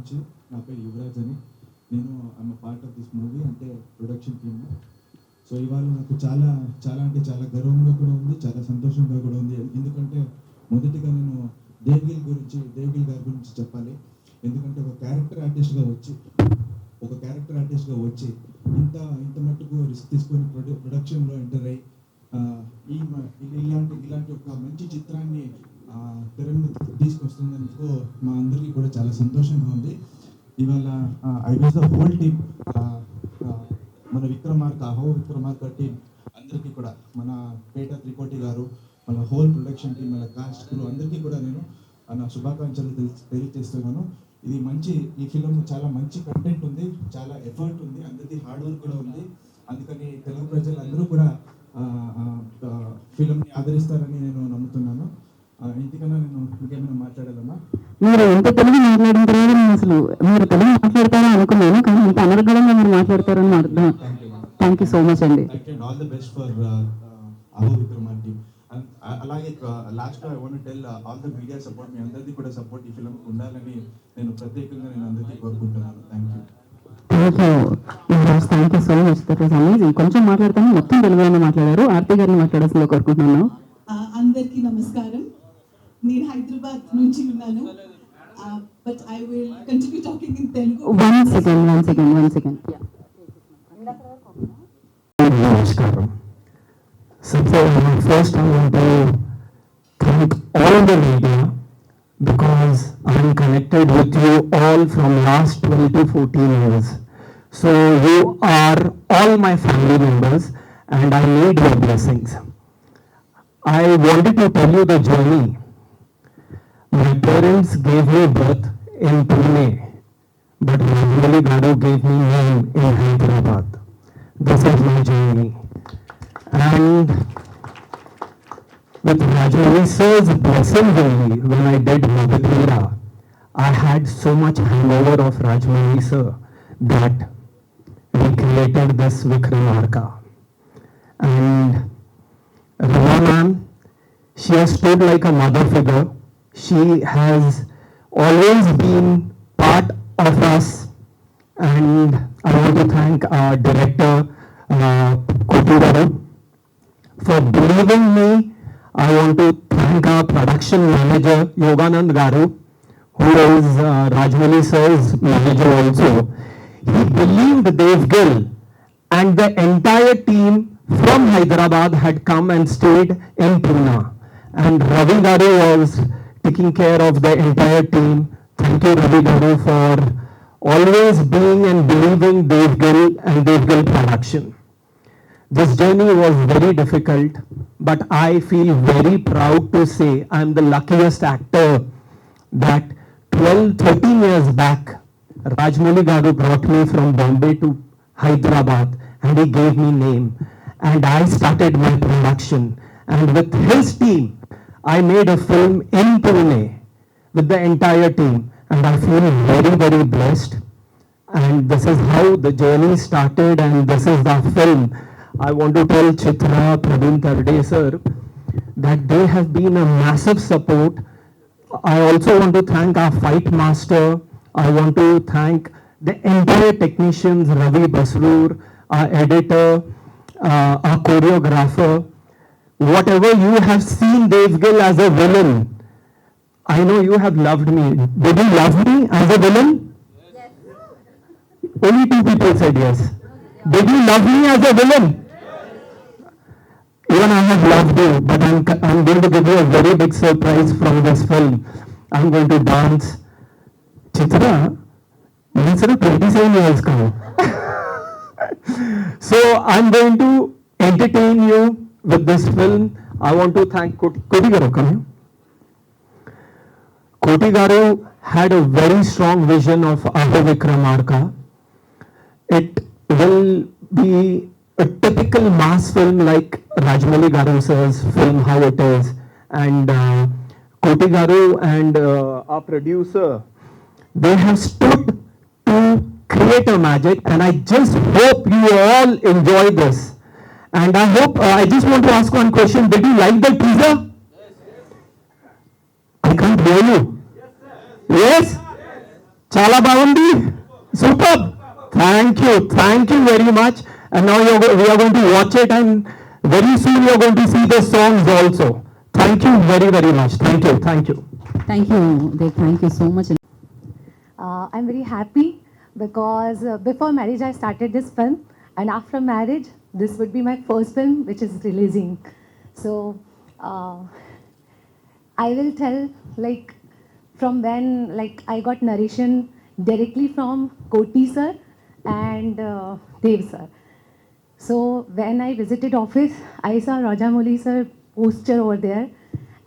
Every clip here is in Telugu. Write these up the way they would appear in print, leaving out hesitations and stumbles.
నుంచి. నా పేరు యువరాజ్ అని. నేను I'm part of this movie, అంటే ప్రొడక్షన్ టీమ్. సో ఇవాళ నాకు చాలా చాలా అంటే చాలా గర్వంగా కూడా ఉంది, చాలా సంతోషంగా కూడా ఉంది. ఎందుకంటే మొదటిగా నేను దేవ్గిల్ గారి గురించి చెప్పాలి. ఎందుకంటే ఒక క్యారెక్టర్ ఆర్టిస్ట్గా వచ్చి ఇంత మట్టుకు రిస్క్ తీసుకొని ప్రొడక్షన్లో ఎంటర్ అయ్యి ఇలాంటి ఒక మంచి చిత్రాన్ని తెర మీద తీసుకొస్తున్నందుకు మా అందరికీ కూడా చాలా సంతోషంగా ఉంది. ఇవాళ I was the whole team, మన అహో విక్రమార్క టీం అందరికీ కూడా, మన పేట త్రికోటి గారు, మన హోల్ ప్రొడక్షన్ టీం, మన కాస్ట్ క్రూ అందరికీ కూడా నేను నా శుభాకాంక్షలు తెలియజేస్తున్నాను. ఈ ఫిలిం చాలా మంచి కంటెంట్ ఉంది, చాలా ఎఫర్ట్ ఉంది, అందరికీ హార్డ్ వర్క్ కూడా ఉంది. అందుకని తెలుగు ప్రజలందరూ కూడా ఫిలింని ఆదరిస్తారని నేను నమ్ముతున్నాను. ఇంతకన్నా నేను ఇంకేమైనా మాట్లాడాలమ్మా? మీరు ఎంత తెలుగు మాట్లాడిన తర్వాత నేను అసలు మీరు తెలుగు మాట్లాడతారో అనుకున్నాను, కానీ ఇంత అనర్గళంగా మీరు మాట్లాడతారని అర్థం. థ్యాంక్ యూ సో మచ్ అండి. All the best for Aho Vikramarka team. అలాగే last I want to tell all the media support, మీ అందరికీ కూడా సపోర్ట్ ఈ ఫిలిం ఉండాలని నేను ప్రత్యేకంగా అందరికీ కోరుకుంటున్నాను. Thank you so much. That was amazing. కొంచెం మాట్లాడతాను, మొత్తం తెలుగులోనే మాట్లాడారు. ఆర్తి గారిని మాట్లాడాల్సిందిగా కోరుకుంటున్నాను. అందరికీ నమస్కారం. నేను హైదరాబాద్ నుంచి ఉన్నాను, but I will continue talking in Telugu. One second. నమస్కారం. First I want to thank all the media because I am connected with you all from last 12 to 14 years. So you are all my family members and I need your blessings. I wanted to tell you the journey. My parents gave me birth in Pune, but Rajmouli Garu gave me name in Hyderabad. This is my journey. And with Rajmouli sir's blessings only, when I did Mabitira, I had so much hangover of Rajmouli sir that we created this Vikramarka. And Rama ma'am, she has stood like a mother figure. She has always been part of us, and I want to thank our director, Koti Garu, for believing me. I want to thank our production manager, Yoganand Garu, who is Rajmouli sir's manager also. He believed Devgil, and the entire team from Hyderabad had come and stayed in Pune. And Ravi Garu was taking care of the entire team. Thank you, Ravi Garu, for always being and believing Devgil and Devgil production. This journey was very difficult, but I feel very proud to say I'm the luckiest actor that 12-13 years back, Rajmouli Garu brought me from Bombay to Hyderabad and he gave me name and I started my production, and with his team I made a film in Pune with the entire team, and I feel very, very blessed. And this is how the journey started, and this is the film. I want to tell Chitra, Praveen Tarde sir, that they have been a massive support. I also want to thank our fight master. I want to thank the entire technicians, Ravi Basroor, our editor, our choreographer. Whatever you have seen Devgil as a villain, I know you have loved me. Did you love me as a villain? Yes. Only 2 people said yes. Did you love me as a villain? Even I have loved you, but I'm going to give you a very big surprise from this film. I'm going to dance. Chitra, you said 27 years ago. So I'm going to entertain you with this film. I want to thank Koti Garu. Come here. Koti Garu had a very strong vision of Aho Vikramarka. It will be a typical mass film like Rajmouli Garu sir's film, how it is. And Koti Garu and our producer, they have stood to create a magic, and I just hope you all enjoy this. And I hope, I just want to ask one question. Did you like the teaser? Yes. I can't hear you. Yes? చాలా బాగుంది. Super. Thank you very much. And now we are going to watch it, and very soon you are going to see the songs also. Thank you very much. Thank you. Thank you Dev, thank you so much. I'm very happy because before marriage I started this film, and after marriage this would be my first film which is releasing. So I will tell like from when like I got narration directly from Koti sir and Dev sir. So when I visited office, I saw Rajamouli sir poster over there,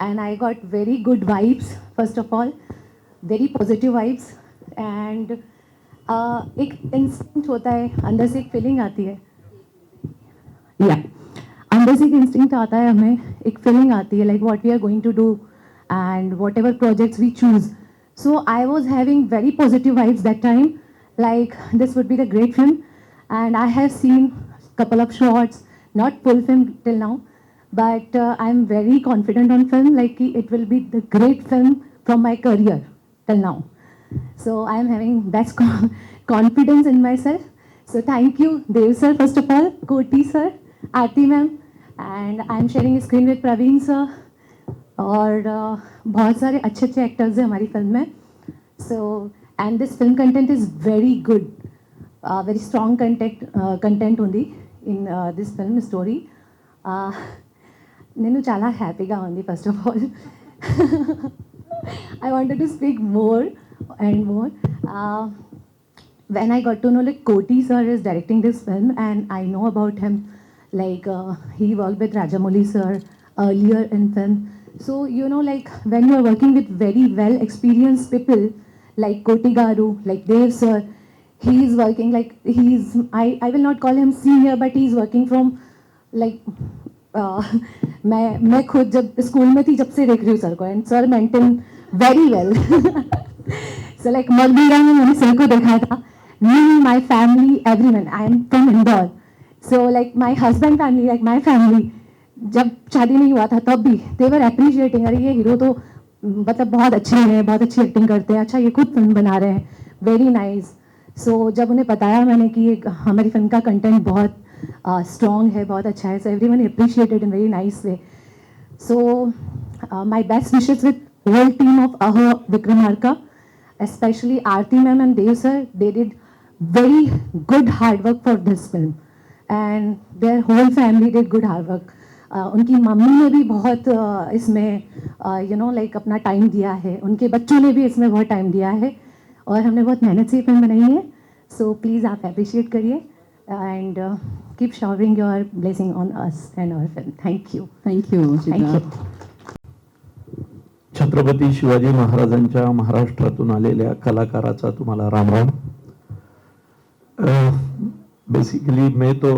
and I got very good vibes. First of all, very positive vibes, and एक इंस्टिंक्ट होता है, अंदर से एक फीलिंग आती है, या अंदर से एक इंस्टिंक्ट आता है, हमें एक फीलिंग आती है like what we are going to do and whatever projects we choose. So I was having very positive vibes that time, like this would be the great film, and I have seen couple of shots, not full film till now, but I'm very confident on film, like it will be the great film from my career till now. So I am having best confidence in myself. So thank you Dev sir, first of all, Koti sir, Aarti ma'am, and I am sharing screen with Praveen sir, और बहुत सारे अच्छे अच्छे एक्टर्स हैं हमारी फिल्म में. So and this film content is very good, very strong content ఉంది in this film story. నేను చాలా హ్యాపీగా ఉంది. First of all I wanted to speak more and more. When I got to know like Koti sir is directing this film, and I know about him, like he worked with Rajamouli sir earlier in film. So you know, like when you are working with very well experienced people like Koti garu, like Dev sir, he is working like I will not call him senior, but he is working from like मैं खुद जब स्कूल में थी जब से देख रही हूँ सर को, and sir maintain very well. So like मगबीरा में मैंने सर को देखा था. Me, my family, everyone, I am from Indore. So like my husband family, like my family, जब शादी नहीं हुआ था तब भी दे वर अप्रिशिएटिंग, अरे ये हीरो तो मतलब बहुत अच्छे हैं, बहुत अच्छी एक्टिंग करते हैं, अच्छा ये खुद फिल्म बना रहे हैं, वेरी नाइस. सो जब उन्हें बताया मैंने कि ये हमारी फिल्म का कंटेंट बहुत स्ट्रॉन्ग है, बहुत अच्छा है, so everyone appreciated in very nice way. So my best wishes with whole team of Vikramarka, especially Aarti ma'am and Dev sir. They did very good hard work for this film, and their whole family did good hard work. उनकी मम्मी ने भी बहुत इसमें यू नो लाइक अपना टाइम दिया है, उनके बच्चों ने भी इसमें बहुत टाइम दिया है, और हमने बहुत मेहनत से फिल्म बनाई है. सो प्लीज़ आप अप्रिशिएट करिए and keep showering your blessing on us and our film. Thank you. Thank you. Chhatrapati Shivaji महाराजांच्या महाराष्ट्रातून आलेल्या कलाकाराचा तुम्हाला राम राम. बेसिकली मैं तो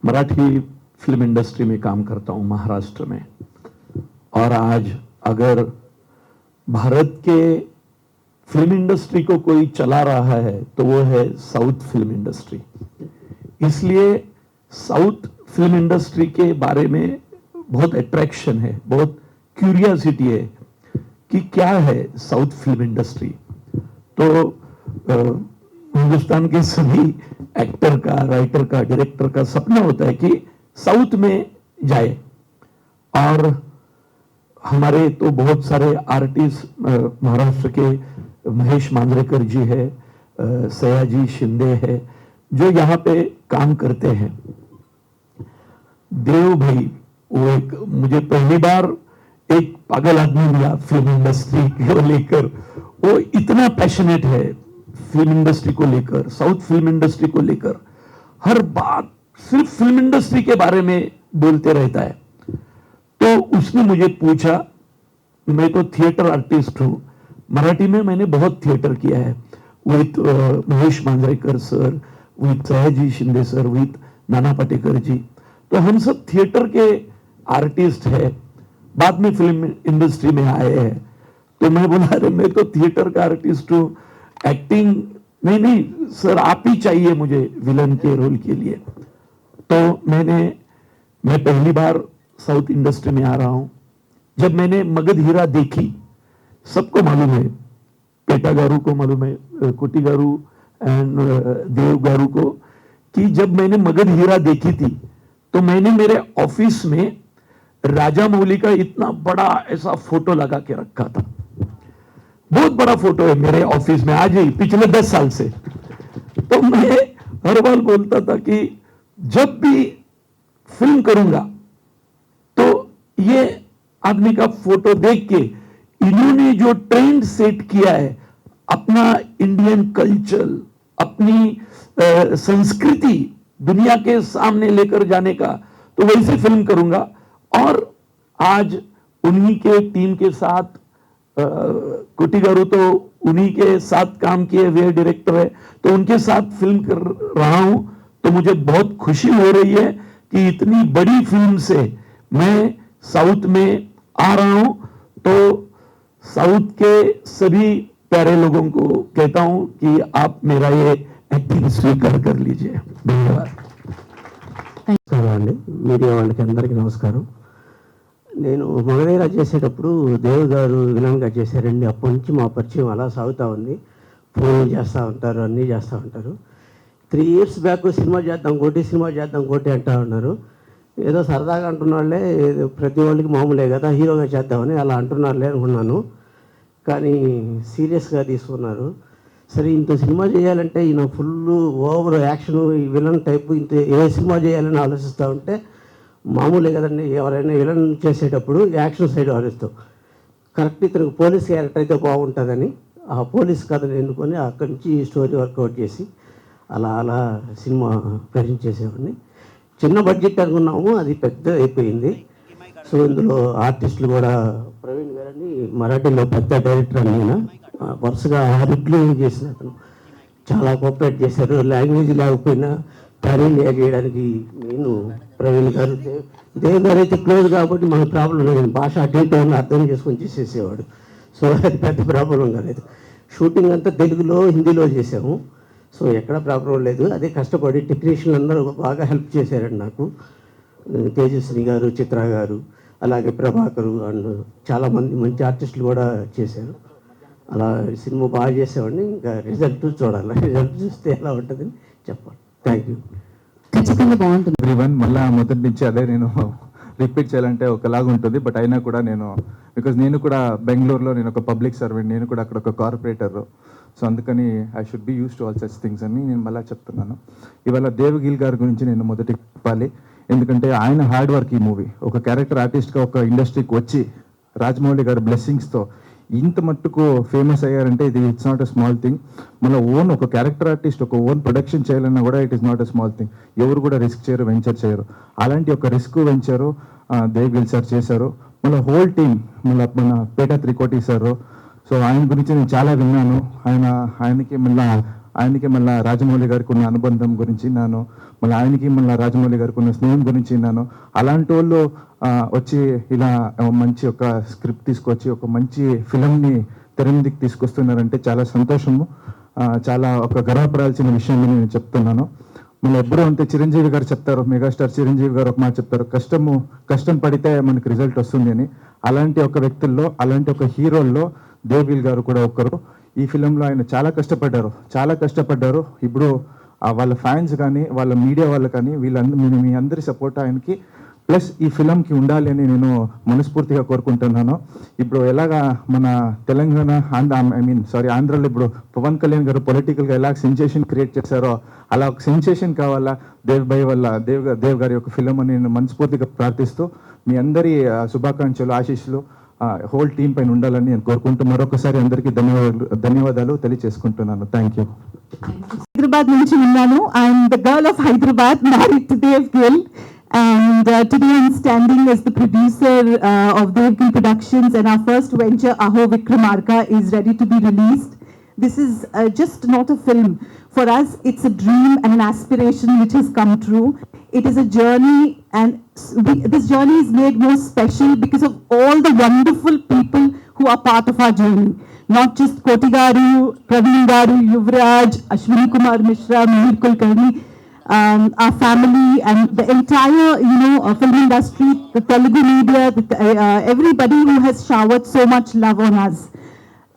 मराठी फिल्म इंडस्ट्री में काम करता हूँ महाराष्ट्र में, और आज अगर भारत के फिल्म इंडस्ट्री को कोई चला रहा है तो वो है साउथ फिल्म इंडस्ट्री. इसलिए साउथ फिल्म इंडस्ट्री के बारे में बहुत अट्रैक्शन है, बहुत क्यूरियोसिटी है कि क्या है साउथ फिल्म इंडस्ट्री. तो हिंदुस्तान के सभी एक्टर का, राइटर का, डायरेक्टर का सपना होता है कि साउथ में जाए, और हमारे तो बहुत सारे आर्टिस्ट महाराष्ट्र के महेश मांजरेकर जी है, सयाजी शिंदे है, जो यहाँ पे काम करते हैं. देव भाई वो एक मुझे पहली बार एक पागल आदमी मिला फिल्म इंडस्ट्री को लेकर. वो इतना पैशनेट है फिल्म इंडस्ट्री को लेकर, साउथ फिल्म इंडस्ट्री को लेकर, हर बात सिर्फ फिल्म इंडस्ट्री के बारे में बोलते रहता है. तो उसने मुझे पूछा, मैं तो थिएटर आर्टिस्ट हूं, मराठी में मैंने बहुत थिएटर किया है with Mahesh Manjrekar sir, with Sayaji Shinde sir, with Nana Patekar जी. तो हम सब थिएटर के आर्टिस्ट है, बाद में फिल्म इंडस्ट्री में आए हैं. तो मैं बोला, अरे मैं तो थिएटर का आर्टिस्ट हूँ, एक्टिंग नहीं सर, आप ही चाहिए मुझे विलन के रोल के लिए. तो मैं पहली बार साउथ इंडस्ट्री में आ रहा हूं. जब मैंने मगध हीरा देखी, सबको मालूम है पेटा गारू को मालूम है, कोटी गारू एंड देव गारू को, कि जब मैंने मगध हीरा देखी थी तो मैंने मेरे ऑफिस में राजा मौली का इतना बड़ा ऐसा फोटो लगा के रखा था। बहुत बड़ा फोटो है मेरे ऑफिस में आज ही, पिछले 10 साल से। तो मैं हर बार बोलता था कि जब भी फिल्म करूंगा तो ये आदमी का फोटो देख के, इन्होंने जो ट्रेंड सेट किया है अपना इंडियन कल्चर, अपनी संस्कृति दुनिया के सामने लेकर जाने का, तो वैसे फिल्म करूंगा। और आज उन्हीं के टीम के साथ, कोटी गारू तो उन्हीं के साथ काम किए हुए डायरेक्टर है, तो उनके साथ फिल्म कर रहा हूं, तो मुझे बहुत खुशी हो रही है कि इतनी बड़ी फिल्म से मैं साउथ में आ रहा हूं। तो साउथ के सभी प्यारे लोगों को कहता हूं कि आप मेरा ये एक्टिंग स्वीकार कर लीजिए। धन्यवाद। నమస్కారం అండి, మీడియా వాళ్ళకి అందరికీ నమస్కారం. నేను మగధీర చేసేటప్పుడు దేవ్ గారు విలన్గా చేశారండి. అప్పటి నుంచి మా పరిచయం అలా సాగుతూ ఉంది. ఫోన్లు చేస్తూ ఉంటారు, అన్నీ చేస్తూ ఉంటారు. 3 years బ్యాక్ సినిమా చేద్దాం కోటి అంటూ ఉన్నారు. ఏదో సరదాగా అంటున్నాళ్ళే, ప్రతి వాళ్ళకి మామూలే కదా, హీరోగా చేద్దామని అలా అంటున్నారులే అనుకున్నాను. కానీ సీరియస్గా తీసుకున్నారు. సరే, ఇంత సినిమా చేయాలంటే ఈయన ఫుల్ ఓవర్ యాక్షన్, ఈ విలన్ టైపు, ఇంత ఏ సినిమా చేయాలని ఆలోచిస్తూ ఉంటే మామూలే కదండి, ఎవరైనా విలన్ చేసేటప్పుడు యాక్షన్ సైడ్ ఆలోచిస్తాం. కరెక్ట్ ఇతనికి పోలీస్ క్యారెక్టర్ అయితే బాగుంటుందని ఆ పోలీస్ కథను ఎన్నుకొని అక్కడి నుంచి స్టోరీ వర్కౌట్ చేసి అలా సినిమా ప్రజెంట్ చేసేవాడిని. చిన్న బడ్జెట్ అనుకున్నాము, అది పెద్ద అయిపోయింది. సో ఇందులో ఆర్టిస్టులు కూడా ప్రవీణ్ గారని మరాఠీలో పెద్ద డైరెక్టర్ అని, ఆయన వరుసగా 6 హిట్లు చేసిన అతను చాలా కోఆపరేట్ చేశారు. లాంగ్వేజ్ లేకపోయినా ప్యారీలియా చేయడానికి నేను ప్రవీణ్ గారు, దేవ్ గారు అయితే క్లోజ్ కాబట్టి మనకు ప్రాబ్లం లేదు, భాష అటు ఇటు అర్థం చేసుకొని చేసేసేవాడు. సో అది పెద్ద ప్రాబ్లం కాలేదు. షూటింగ్ అంతా తెలుగులో హిందీలో చేసాము. సో ఎక్కడ ప్రాబ్లం లేదు. అదే కష్టపడి టెక్నీషియన్లు అందరూ బాగా హెల్ప్ చేశారండి నాకు. తేజస్విని గారు, చిత్ర గారు, అలాగే ప్రభాకరు అండ్ చాలామంది మంచి ఆర్టిస్టులు కూడా చేశారు. అలా సినిమా బాగా చేసేవాడిని. ఇంకా రిజల్ట్ చూడాలి, రిజల్ట్ చూస్తే ఎలా ఉంటుందని చెప్పాలి. Thank you. ఖచ్చితంగా బాగుంటుంది. ఎవ్రీవన్ మళ్ళీ మొదటి నుంచి అదే నేను రిపీట్ చేయాలంటే ఒకలాగా ఉంటుంది. బట్ అయినా కూడా నేను, బికాజ్ నేను కూడా బెంగళూరులో నేను ఒక పబ్లిక్ సర్వెంట్, నేను కూడా అక్కడ ఒక కార్పొరేటర్. సో అందుకని I should be use to all such things అని నేను మళ్ళీ చెప్తున్నాను. ఇవాళ దేవ్ గిల్ గారి గురించి నేను మొదటి చెప్పాలి. ఎందుకంటే ఆయన హార్డ్ వర్క్ ఈ మూవీ, ఒక క్యారెక్టర్ ఆర్టిస్ట్గా ఒక ఇండస్ట్రీకి వచ్చి రాజమౌళి గారి బ్లెస్సింగ్స్తో ఇంత మట్టుకు ఫేమస్ అయ్యారంటే ఇది it's not a small thing. మన ఓన్ ఒక క్యారెక్టర్ ఆర్టిస్ట్ ఒక ఓన్ ప్రొడక్షన్ చేయాలన్నా కూడా it is not a small thing. ఎవరు కూడా రిస్క్ చేయరు, వెంచర్ చేయరు. అలాంటి ఒక risk venture Dev Gill sir చేశారు. మన హోల్ టీమ్, మన పేట త్రికోటి సార్. సో ఆయన గురించి నేను చాలా విన్నాను. ఆయనకి మళ్ళీ రాజమౌళి గారికి ఉన్న అనుబంధం గురించి విన్నాను. ఆయనకి రాజమౌళి గారికి ఉన్న స్నేహం గురించి విన్నాను. అలాంటి వాళ్ళు వచ్చి ఇలా మంచి ఒక స్క్రిప్ట్ తీసుకొచ్చి ఒక మంచి ఫిలంని తెర మీదకి తీసుకొస్తున్నారంటే చాలా సంతోషము, చాలా ఒక గర్వపడాల్సిన విషయం నేను చెప్తున్నాను. ఎప్పుడూ అంతే చిరంజీవి గారు చెప్తారు, మెగాస్టార్ చిరంజీవి గారు ఒక మాట చెప్తారు, కష్టం పడితే మనకి రిజల్ట్ వస్తుంది అని. అలాంటి ఒక వ్యక్తుల్లో, అలాంటి ఒక హీరోల్లో దేవ్ గిల్ గారు కూడా ఒకరు. ఈ ఫిలంలో ఆయన చాలా కష్టపడ్డారు. ఇప్పుడు వాళ్ళ ఫ్యాన్స్ కానీ వాళ్ళ మీడియా వాళ్ళు కానీ మీ అందరి సపోర్ట్ ఆయనకి ప్లస్ ఈ ఫిలంకి ఉండాలి అని నేను మనస్ఫూర్తిగా కోరుకుంటున్నాను. ఇప్పుడు ఎలాగా మన తెలంగాణ ఆంధ్రాలో ఇప్పుడు పవన్ కళ్యాణ్ గారు పొలిటికల్గా ఎలా సెన్సేషన్ క్రియేట్ చేశారో అలా ఒక సెన్సేషన్ కావాలా దేవ్ గారి యొక్క ఫిలం అని నేను మనస్ఫూర్తిగా ప్రార్థిస్తూ మీ అందరి శుభాకాంక్షలు, ఆశీస్సులు హోల్ టీం పైన ఉండాలని నేను కోరుకుంటూ మరొకసారి అందరికీ ధన్యవాదాలు తెలియజేసుకుంటున్నాను. Thank you. Hyderabad నుంచి ఉన్నాను. I'm the girl of Hyderabad, married to Dev Gill. And today I'm standing as the producer of Dev Gill Productions, and our first venture, Aho Vikramarka, is ready to be released. This is just not a film. For us, it's a dream and an aspiration which has come true. It is a journey, and this journey is made more special because of all the wonderful people who are part of our journey. Not just Koti Garu, Praveen Garu, Yuvraj, Ashwini Kumar Mishra, Mihir Kulkarni, our family and the entire, film industry, the Telugu media, everybody who has showered so much love on us.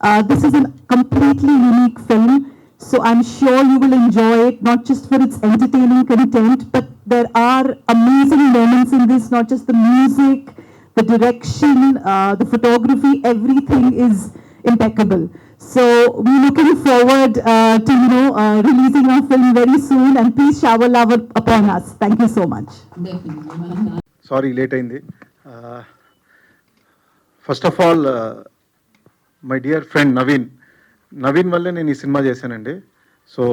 This is a completely unique film, so I'm sure you will enjoy it, not just for its entertaining content, but there are amazing moments in this, not just the music, the direction, the photography, everything is impeccable. So we're looking forward to, releasing our film very soon, and please shower love upon us. Thank you so much. Sorry late అయింది. First of all my dear friend Naveen వల్లే నేను ఈ సినిమా చేశానండి. సో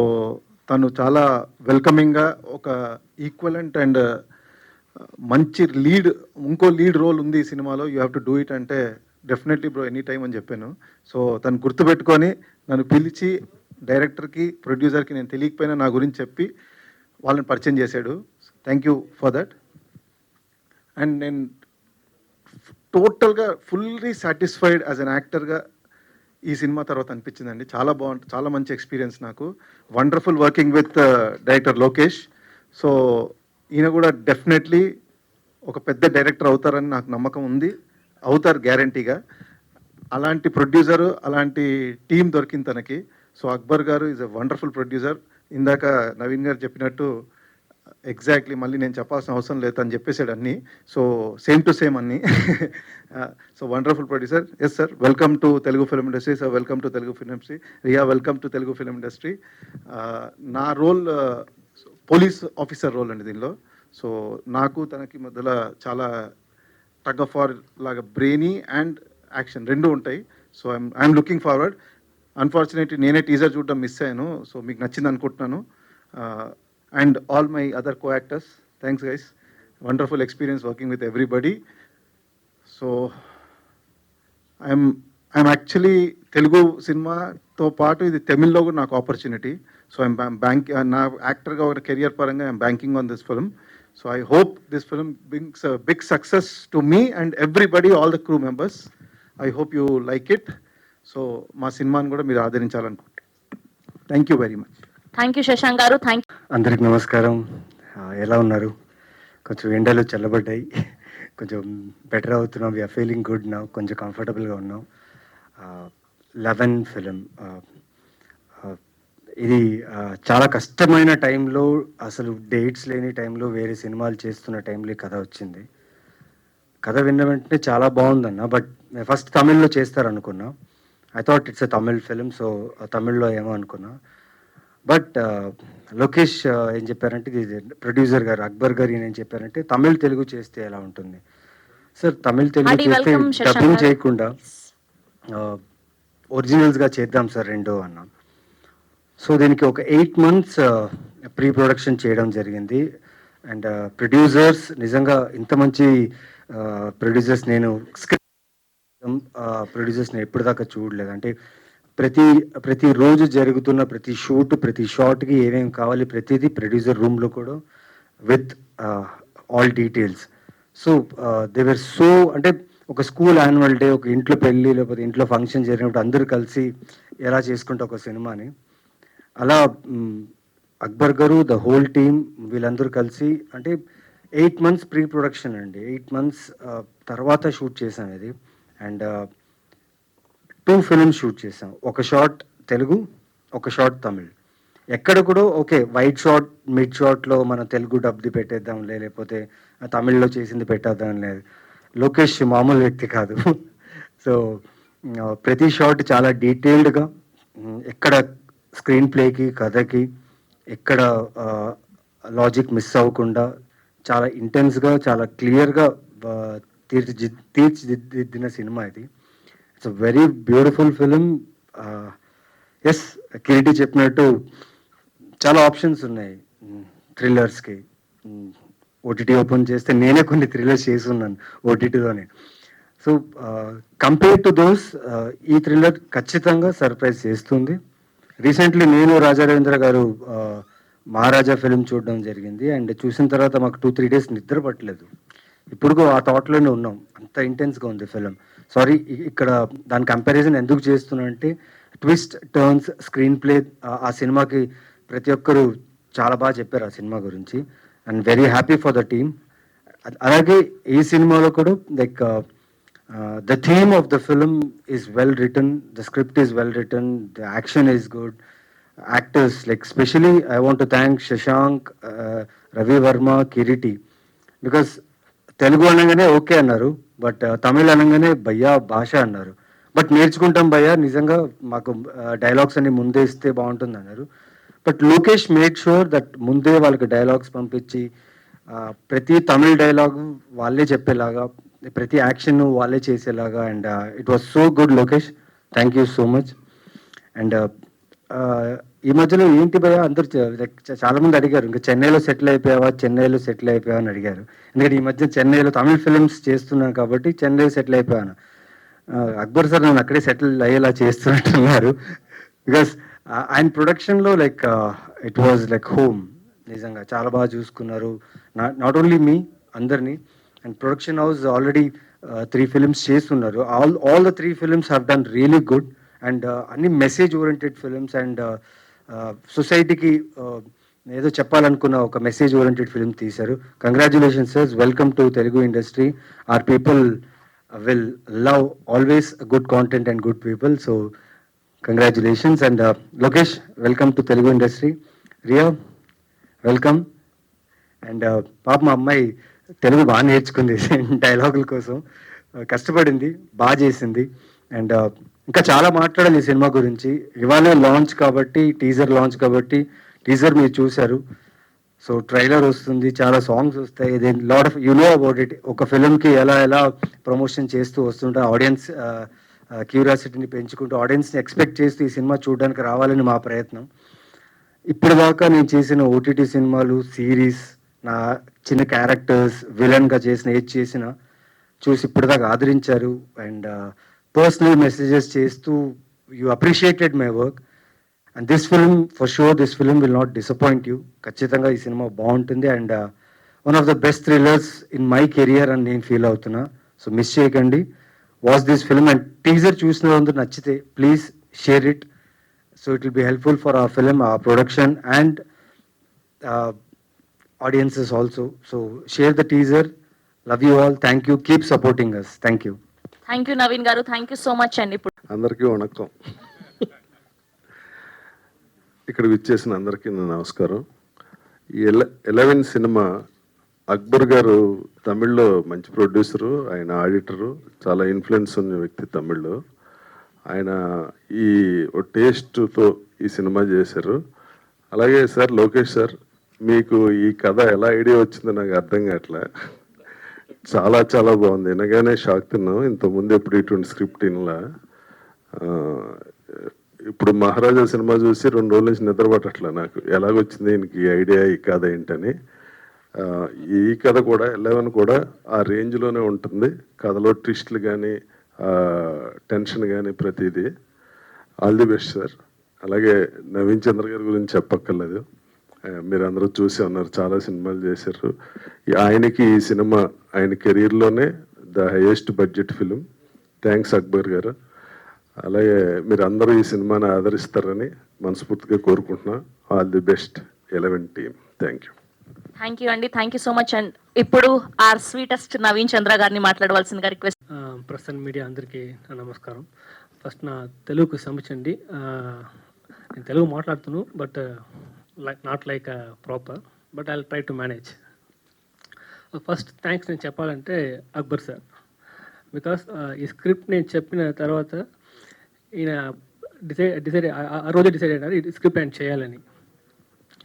తను చాలా వెల్కమింగ్గా ఒక ఈక్వలెంట్ అండ్ మంచి ఇంకో లీడ్ రోల్ ఉంది ఈ సినిమాలో, you have to do it అంటే డెఫినెట్లీ బ్రో ఎనీ టైం అని చెప్పాను. సో తను గుర్తుపెట్టుకొని నన్ను పిలిచి డైరెక్టర్కి ప్రొడ్యూసర్కి నేను తెలియకపోయినా నా గురించి చెప్పి వాళ్ళని పరిచయం చేశాడు. Thank you for that. And నేను టోటల్గా ఫుల్లీ సాటిస్ఫైడ్ యాజ్ అన్ యాక్టర్గా ఈ సినిమా తర్వాత అనిపించిందండి. చాలా బాగుంటుంది, చాలా మంచి ఎక్స్పీరియన్స్ నాకు. Wonderful working with director Lokesh. So ఈయన కూడా డెఫినెట్లీ ఒక పెద్ద డైరెక్టర్ అవుతారని నాకు నమ్మకం ఉంది, అవుతారు గ్యారంటీగా. అలాంటి ప్రొడ్యూసరు, అలాంటి టీం దొరికింది తనకి. సో అక్బర్ గారు ఈజ్ ఎ వండర్ఫుల్ ప్రొడ్యూసర్. ఇందాక నవీన్ గారు చెప్పినట్టు ఎగ్జాక్ట్లీ మళ్ళీ నేను చెప్పాల్సిన అవసరం లేదు అని చెప్పేసాడు అన్నీ. సో సేమ్ టు సేమ్ అన్నీ. So wonderful producer. Yes sir, welcome to Telugu film industry. Sir welcome to Telugu film industry. Riya welcome to Telugu film industry. నా రోల్ పోలీస్ ఆఫీసర్ రోల్ అండి దీనిలో. సో నాకు తనకి మధ్యలో చాలా టగ్ ఆఫ్ వార్ లాగా బ్రెయినీ అండ్ యాక్షన్ రెండు ఉంటాయి. So I'm looking forward. Unfortunately నేనే టీజర్ చూడడం మిస్ అయ్యాను. సో మీకు నచ్చింది అనుకుంటున్నాను. And all my other co-actors, thanks guys. Wonderful experience working with everybody. So I'm actually Telugu cinema తో పాటు ఇది తమిళ్లో కూడా నాకు ఆపర్చునిటీ. సో ఐమ్ నా యాక్టర్గా ఒక కెరియర్ పరంగా I'm banking on this film. So I hope this film brings a big success to me and everybody, all the crew members. I hope you like it. So మా సినిమాని కూడా మీరు ఆదరించాలనుకుంటున్నాను. Thank you very much. Thank you Shashank garu. అందరికి నమస్కారం. ఎలా ఉన్నారు? కొంచెం ఎండలు చల్లబడ్డాయి, కొంచెం బెటర్ అవుతున్నాం. వీఆర్ ఫీలింగ్ గుడ్ నా, కొంచెం కంఫర్టబుల్గా ఉన్నాం. 11 ఫిలిం ఇది చాలా కష్టమైన టైంలో, అసలు డేట్స్ లేని టైంలో, వేరే సినిమాలు చేస్తున్న టైంలో కథ వచ్చింది. కథ విన్న వెంటనే చాలా బాగుందన్న. బట్ ఫస్ట్ తమిళ్లో చేస్తారనుకున్నా. I thought it's a Tamil film, so తమిళ్లో ఏమో అనుకున్నా. బట్ లోకేష్ ఏం చెప్పారంటే, ప్రొడ్యూసర్ గారు అక్బర్ గారు ఏం చెప్పారంటే, తమిళ్ తెలుగు చేస్తే ఎలా ఉంటుంది సార్, తమిళ్ తెలుగు చేస్తే డబ్బింగ్ చేయకుండా ఒరిజినల్స్గా చేద్దాం సార్ రెండు అన్నాం. సో దీనికి ఒక 8 months ప్రీ ప్రొడక్షన్ చేయడం జరిగింది. అండ్ ప్రొడ్యూసర్స్ నిజంగా ఇంత మంచి ప్రొడ్యూసర్స్ నేను ప్రొడ్యూసర్స్ని ఎప్పటిదాకా చూడలేదు. అంటే ప్రతిరోజు జరుగుతున్న ప్రతి షూట్, ప్రతి షాట్కి ఏమేమి కావాలి ప్రతిదీ ప్రొడ్యూసర్ రూమ్లో కూడా విత్ ఆల్ డీటెయిల్స్. సో దేవర్ సో, అంటే ఒక స్కూల్ యాన్యువల్ డే, ఒక ఇంట్లో పెళ్ళి, లేకపోతే ఇంట్లో ఫంక్షన్ జరిగినప్పుడు అందరూ కలిసి ఎలా చేసుకుంటే ఒక సినిమాని, అలా అక్బర్ గారు, ద హోల్ టీమ్, వీళ్ళందరూ కలిసి, అంటే 8 months ప్రీ ప్రొడక్షన్ అండి. 8 months తర్వాత షూట్ చేసాం ఇది. అండ్ 2 films షూట్ చేసాం. ఒక షాట్ తెలుగు, ఒక షాట్ తమిళ్. ఎక్కడ కూడా ఓకే వైట్ షాట్, మిడ్ షాట్లో మనం తెలుగు డబ్ది పెట్టేద్దాం, లేకపోతే తమిళ్లో చేసింది పెట్టేద్దాం లేదు. లోకేష్ మామూలు వ్యక్తి కాదు. సో ప్రతి షాట్ చాలా డీటెయిల్డ్గా, ఎక్కడ స్క్రీన్ ప్లేకి, కథకి ఎక్కడ లాజిక్ మిస్ అవ్వకుండా చాలా ఇంటెన్స్గా, చాలా క్లియర్గా తీర్చిదిద్దిన సినిమా ఇది. It's a very beautiful film. Yes, Kireeti చెప్పినట్టు చాలా ఆప్షన్స్ ఉన్నాయి థ్రిల్లర్స్కి. ఓటీటీ ఓపెన్ చేస్తే నేనే కొన్ని థ్రిల్లర్స్ చేసి ఉన్నాను ఓటీటీలోనే. సో కంపేర్ టు దోస్ ఈ థ్రిల్లర్ ఖచ్చితంగా సర్ప్రైజ్ చేస్తుంది. రీసెంట్లీ నేను రాజారవీంద్ర గారు మహారాజా ఫిలిం చూడడం జరిగింది. అండ్ చూసిన తర్వాత మాకు 2-3 days నిద్ర పట్టలేదు. ఇప్పుడు ఆ థాట్లోనే ఉన్నాం, అంత ఇంటెన్స్గా ఉంది ఫిలిం. సారీ, ఇక్కడ దాని కంపారిజన్ ఎందుకు చేస్తున్నా అంటే, ట్విస్ట్, టర్న్స్, స్క్రీన్ ప్లే, ఆ సినిమాకి ప్రతి ఒక్కరు చాలా బాగా చెప్పారు ఆ సినిమా గురించి. And very happy for the team. అలాగే ఈ సినిమాలో కూడా like The theme of the film is well written, the script is well written, the action is good. Actors, like especially I want to thank Shashank, Ravi Verma, Kiriti, because Telugu అనగానే ఓకే అన్నారు, బట్ తమిళ్ అనగానే భయ్యా భాష అన్నారు. బట్ నేర్చుకుంటాం భయ్యా, నిజంగా మాకు డైలాగ్స్ అన్ని ముందే ఇస్తే బాగుంటుంది అన్నారు. But Lokesh made sure that ముందే వాళ్ళకి డైలాగ్స్ పంపించి ప్రతి తమిళ్ డైలాగ్ వాళ్ళే చెప్పేలాగా, ప్రతి యాక్షన్ వాళ్ళే చేసేలాగా. And it was so good Lokesh, thank you so much. And ఈ మధ్యలో ఏంటి భయ అందరు చాలా మంది అడిగారు, ఇంకా చెన్నైలో సెటిల్ అయిపోయావా, చెన్నైలో సెటిల్ అయిపోయావా అని అడిగారు. ఎందుకంటే ఈ మధ్య చెన్నైలో తమిళ ఫిల్మ్స్ చేస్తున్నాను కాబట్టి చెన్నైలో సెటిల్ అయిపోయాను. అక్బర్ సార్ నన్ను అక్కడే సెటిల్ అయ్యేలా చేస్తున్నట్టున్నారు. బికాస్ ఆయన ప్రొడక్షన్లో like it was like home. నిజంగా చాలా బాగా చూసుకున్నారు, నాట్ ఓన్లీ మీ అందరినీ. And production house already 3 films చేస్తున్నారు. All the 3 films have done really good. And అన్ని మెసేజ్ ఓరియంటెడ్ ఫిల్మ్స్ అండ్ సొసైటీకి ఏదో చెప్పాలనుకున్న ఒక మెసేజ్ ఓరియంటెడ్ ఫిల్మ్ తీశారు. Congratulations sir, welcome to Telugu industry. Our people will love always good content and good people. So congratulations. And Lokesh, welcome to Telugu industry. Riya, welcome. And పాప మా అమ్మాయి తెలుగు బాగా నేర్చుకుంది డైలాగుల కోసం, కష్టపడింది, బాగా చేసింది. అండ్ ఇంకా చాలా మాట్లాడాలి ఈ సినిమా గురించి. ఇవాళ లాంచ్ కాబట్టి, టీజర్ లాంచ్ కాబట్టి, టీజర్ మీరు చూశారు. సో ట్రైలర్ వస్తుంది, చాలా సాంగ్స్ వస్తాయి. Then lot of you know about it. ఒక ఫిల్మ్కి ఎలా ప్రమోషన్ చేస్తూ వస్తుంటే ఆడియన్స్ క్యూరియాసిటీని పెంచుకుంటూ ఆడియన్స్ని ఎక్స్పెక్ట్ చేస్తూ ఈ సినిమా చూడడానికి రావాలని మా ప్రయత్నం. ఇప్పుడు దాకా నేను చేసిన ఓటీటీ సినిమాలు, సిరీస్, నా చిన్న క్యారెక్టర్స్, విలన్గా చేసిన ఏది చేసినా చూసి ఇప్పుడు దాకా ఆదరించారు. అండ్ పర్సనల్ మెసేజెస్ చేస్తూ you appreciated my work. And this film for sure, this film will not disappoint you. ఖచ్చితంగా ఈ సినిమా బాగుంటుంది. And one of the best thrillers in my career అని నేను ఫీల్ అవుతున్నా. సో మిస్ చేయకండి, watch this film. And teaser చూసిన అందరూ నచ్చితే please share it. So it will be helpful for our film, our production and audiences also. So share the teaser. Love you all. Thank you. Keep supporting us. Thank you. Thank you Naveen గారు, థ్యాంక్ యూ సో మచ్ అండి. ఇప్పుడు అందరికీ వణకం. ఇక్కడ విచ్చేసిన అందరికీ నా నమస్కారం. ఈ 11 సినిమా అక్బర్ గారు తమిళ్లో మంచి ప్రొడ్యూసరు, ఆయన ఆడిటరు, చాలా ఇన్ఫ్లుయెన్స్ ఉన్న వ్యక్తి తమిళ్లో. ఆయన ఈ టేస్ట్తో ఈ సినిమా చేశారు. అలాగే సార్ లోకేష్ సార్, మీకు ఈ కథ ఎలా ఐడియా వచ్చిందో నాకు అర్థం కావట్లే. చాలా చాలా బాగుంది, వినగానే షాక్ తిన్నాం. ఇంతకుముందు ఎప్పుడు ఇటువంటి స్క్రిప్ట్ వినలా. ఇప్పుడు మహారాజా సినిమా చూసి 2 రోజుల నుంచి నిద్ర పట్టట్లే నాకు, ఎలాగొచ్చింది ఈయనకి ఈ ఐడియా, ఈ కథ ఏంటని. ఈ కథ కూడా 11 కూడా ఆ రేంజ్లోనే ఉంటుంది. కథలో ట్విస్ట్లు కానీ, టెన్షన్ కానీ, ప్రతిదీ. All the best sir. అలాగే నవీన్ చంద్ర గారి గురించి చెప్పక్కర్లేదు, మీరు అందరూ చూసి ఉన్నారు, చాలా సినిమాలు చేశారు. ఆయనకి ఈ సినిమా ఆయన కెరీర్లోనే the highest budget film. Thanks Akbar garu. అలాగే మీరు అందరూ ఈ సినిమాని ఆదరిస్తారని మనస్ఫూర్తిగా కోరుకుంటున్నా. All the best 11 team. Thank you. Thank you అండి, thank you so much. And ఇప్పుడు ఆర్ స్వీటెస్ట్ నవీన్ చంద్ర గారిని మాట్లాడవలసిందిగా రిక్వెస్ట్. ప్రసన్న మీడియా అందరికీ నా నమస్కారం. ఫస్ట్ నా తెలుగుకు క్షమించండి, నేను తెలుగు మాట్లాడుతున్నాను, but not like proper, but I will try to manage. First thanks నేను చెప్పాలంటే అక్బర్ సార్, బికాస్ ఈ స్క్రిప్ట్ నేను చెప్పిన తర్వాత ఈయన డిసైడ్ ఆ రోజే డిసైడ్ అయినారు ఈ స్క్రిప్ట్ ఆయన చేయాలని.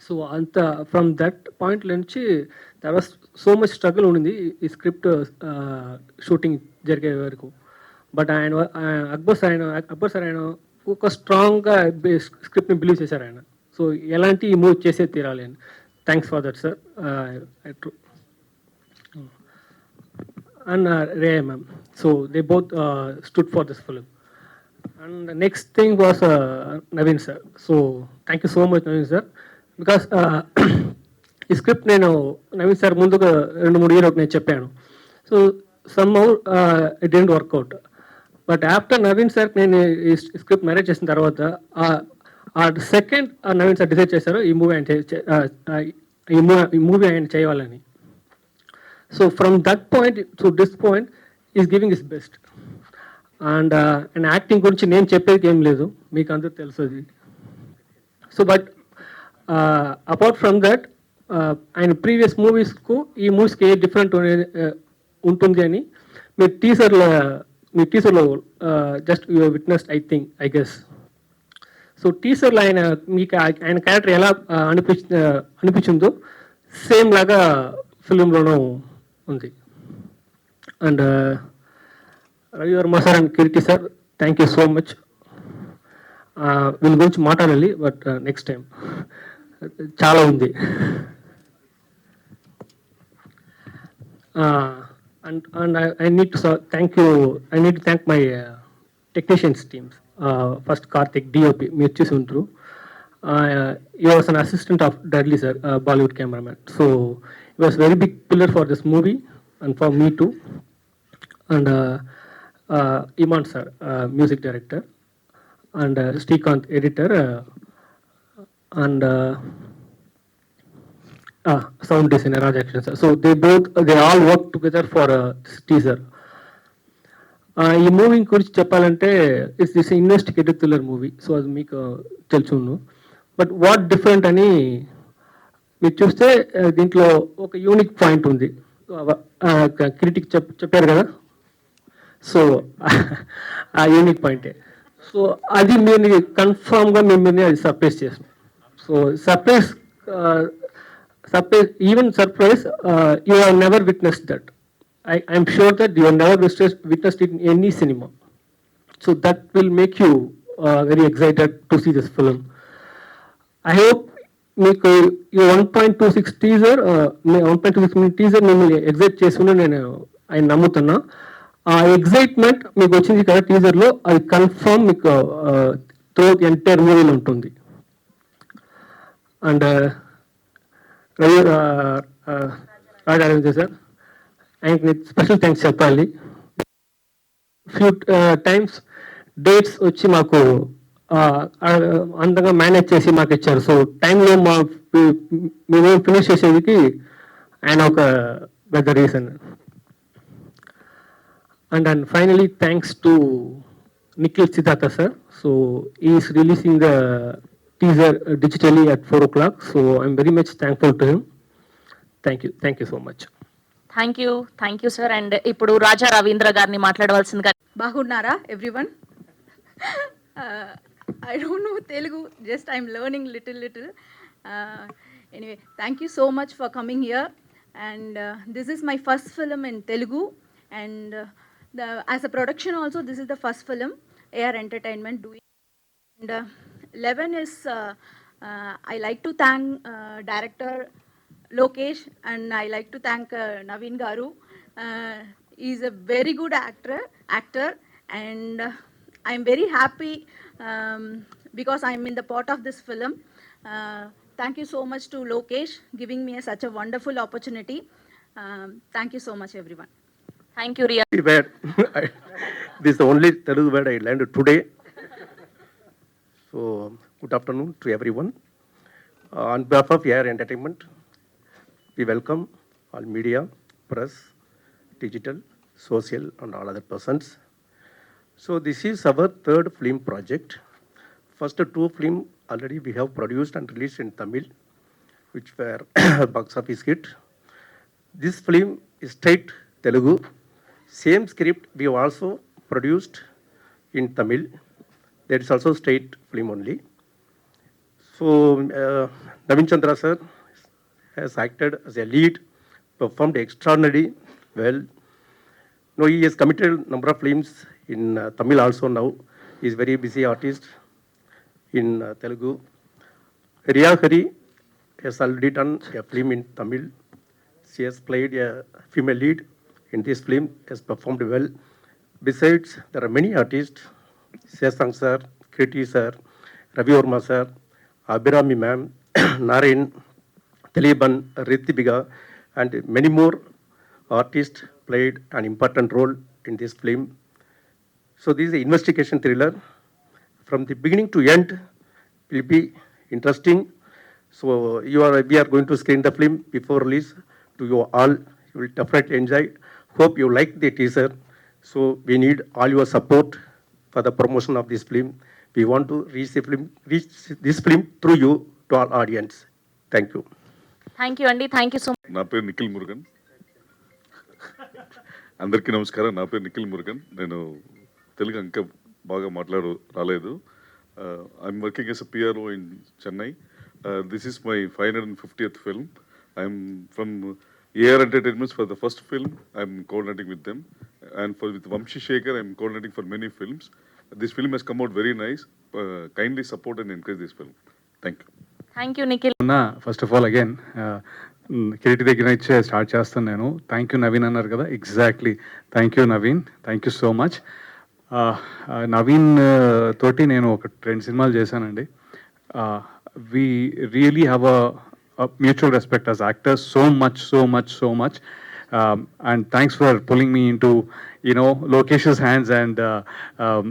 సో అంత ఫ్రమ్ దట్ పాయింట్ నుంచి తర్వాత సో మచ్ స్ట్రగుల్ ఉండింది ఈ స్క్రిప్ట్ షూటింగ్ జరిగే వరకు. బట్ అక్బర్ సార్ ఆయన ఒక స్ట్రాంగ్గా స్క్రిప్ట్ని బిలీవ్ చేశారు ఆయన. సో ఎలాంటి మూవ్ చేసే తీరాలి అని. Thanks for that sir. And Rey ma'am, so they both stood for this film. And next thing was Naveen sir. So thank you so much Naveen sir, because ఈ స్క్రిప్ట్ నేను నవీన్ సార్ ముందుగా 2-3 ఇయర్స్ నేను చెప్పాను. So somehow it didn't work out. But after Naveen sir నేను ఈ స్క్రిప్ట్ మ్యారేజ్ చేసిన తర్వాత ఆ సెకండ్ నవీన్ సార్ డిసైడ్ చేశారు ఈ మూవీ ఆయన చేయాలని. So from that point to this point is giving his best. And acting గురించి నేను చెప్పేది ఏం లేదు, మీకు అందరూ తెలుసు అది. So but apart from that ఆయన ప్రీవియస్ మూవీస్కు ఈ మూవీస్కి ఏ డిఫరెంట్ ఉంటుంది అని మీరు టీజర్లో just you witnessed I guess. So టీజర్లో మీకు ఆయన క్యారెక్టర్ ఎలా అనిపించిందో సేమ్ లాగా ఫిలింలోనూ ఉంది. And Ravi Varma sir and Keerthi sir, thank you so much. వీళ్ళ గురించి మాట్లాడాలి, బట్ నెక్స్ట్ టైం చాలా ఉంది. And I need to thank my technicians teams. First Karthik, DOP, మీరు చూసి ఉంటారు. He was an assistant of Dudley sir, Bollywood cameraman. So he was very big pillar for this movie and for me too. And Iman sir, music director, and Srikanth, editor, and sound designer Raj Action sir. So they all work together for this teaser. ఈ మూవీ గురించి చెప్పాలంటే it's this investigative thriller movie. So అది మీకు తెలుసును. బట్ వాట్ డిఫరెంట్ అని మీరు చూస్తే దీంట్లో ఒక యూనిక్ పాయింట్ ఉంది. క్రిటిక్ చెప్పారు కదా, సో ఆ యూనిక్ పాయింటే. సో అది మీరు కన్ఫామ్గా మిమ్మల్ని అది సర్ప్రైజ్ చేస్తుంది. So surprise even surprise you have never witnessed that. I'm sure that you have never witnessed it in any cinema. So that will make you very excited to see this film. I hope మీకు ఈ 1.26 టీజర్ 1.26 మినిట్ టీజర్ మిమ్మల్ని ఎగ్జైట్ చేసుకుని నేను ఆయన నమ్ముతున్నా. ఆ ఎగ్జైట్మెంట్ మీకు వచ్చింది కదా టీజర్లో, అది కన్ఫర్మ్ మీకు త్రూఅవుట్ ఎంటైర్ మూవీలో ఉంటుంది. అండ్ రవి రాజ్ అరవింద్ సార్, ఆయనకి స్పెషల్ థ్యాంక్స్ చెప్పాలి. ఫ్యూ టైమ్స్ డేట్స్ వచ్చి మాకు అందంగా మేనేజ్ చేసి మాకు ఇచ్చారు. సో టైంలో మేమేం ఫినిష్ చేసేదికి ఆయన ఒక పెద్ద reason. And finally thanks to Nikhil Siddhartha sir. So is releasing the teaser digitally at 4 o'clock. So I'm very much thankful to him. Thank you so much. Thank you sir. And ఇప్పుడు రాజా రవీంద్ర గారిని మాట్లాడవలసిందిగా. బాగున్నారా everyone? I don't know Telugu, just I'm learning little. Anyway, thank you so much for coming here. And this is my first film in Telugu. And as a production also, this is the first film AR Entertainment doing. And 11 is, I like to thank director Lokesh, and I like to thank Naveen Garu. He's a very good actor, and I'm very happy because I'm in the part of this film. Thank you so much to Lokesh giving me such a wonderful opportunity. Thank you so much, everyone. Thank you, Riya. This is the only Telugu word I learned today. So good afternoon to everyone. On behalf of AR Entertainment, we welcome all media, press, digital, social, and all other persons. So this is our third film project. First two film already we have produced and released in Tamil, which were box office hit. This film is straight Telugu. Same script we have also produced in Tamil. That is also straight film only. So Naveen Chandra sir has acted as a lead, performed extraordinarily well. No, he has committed number of films in Tamil also now. He is very busy artist in Telugu. Riya Hari has already done a film in Tamil. She has played a female lead in this film, has performed well. Besides, there are many artists, Shesang sir, Kriti sir, Ravi Verma sir, Abhirami ma'am, Naren, Taliban, Rithibiga, and many more artists played an important role in this film. So this is an investigation thriller. From the beginning to end will be interesting. So we are going to screen the film before release to you all. You will definitely enjoy. Hope you like the teaser. So we need all your support for the promotion of this film. We want to reach this film through you to our audience. Thank you. Thank you అండి, థ్యాంక్ యూ సో మచ్. నా పేరు నిఖిల్ మురుగన్. అందరికీ నమస్కారం. నా పేరు నిఖిల్ మురుగన్. నేను తెలుగు ఇంకా బాగా రాలేదు. I'm working yes a PRO in Chennai. This is my 550th film. I'm from AR Entertainments for the first film. I'm coordinating with them, and with Vamshi Shekhar I'm coordinating for many films. This film has come out very nice. Kindly support and encourage this film. Thank you. Thank you Nikhil. First of all again Kireeti దగ్గర ఇచ్చే స్టార్ట్ చేస్తాను నేను. థ్యాంక్ యూ నవీన్ అన్నారు కదా, exactly. Thank you Naveen, thank you so much. Naveen తోటి నేను ఒక 2 సినిమాలు చేశానండి. We really have a mutual respect as actors, so much. And thanks for pulling me into, Lokesh's hands and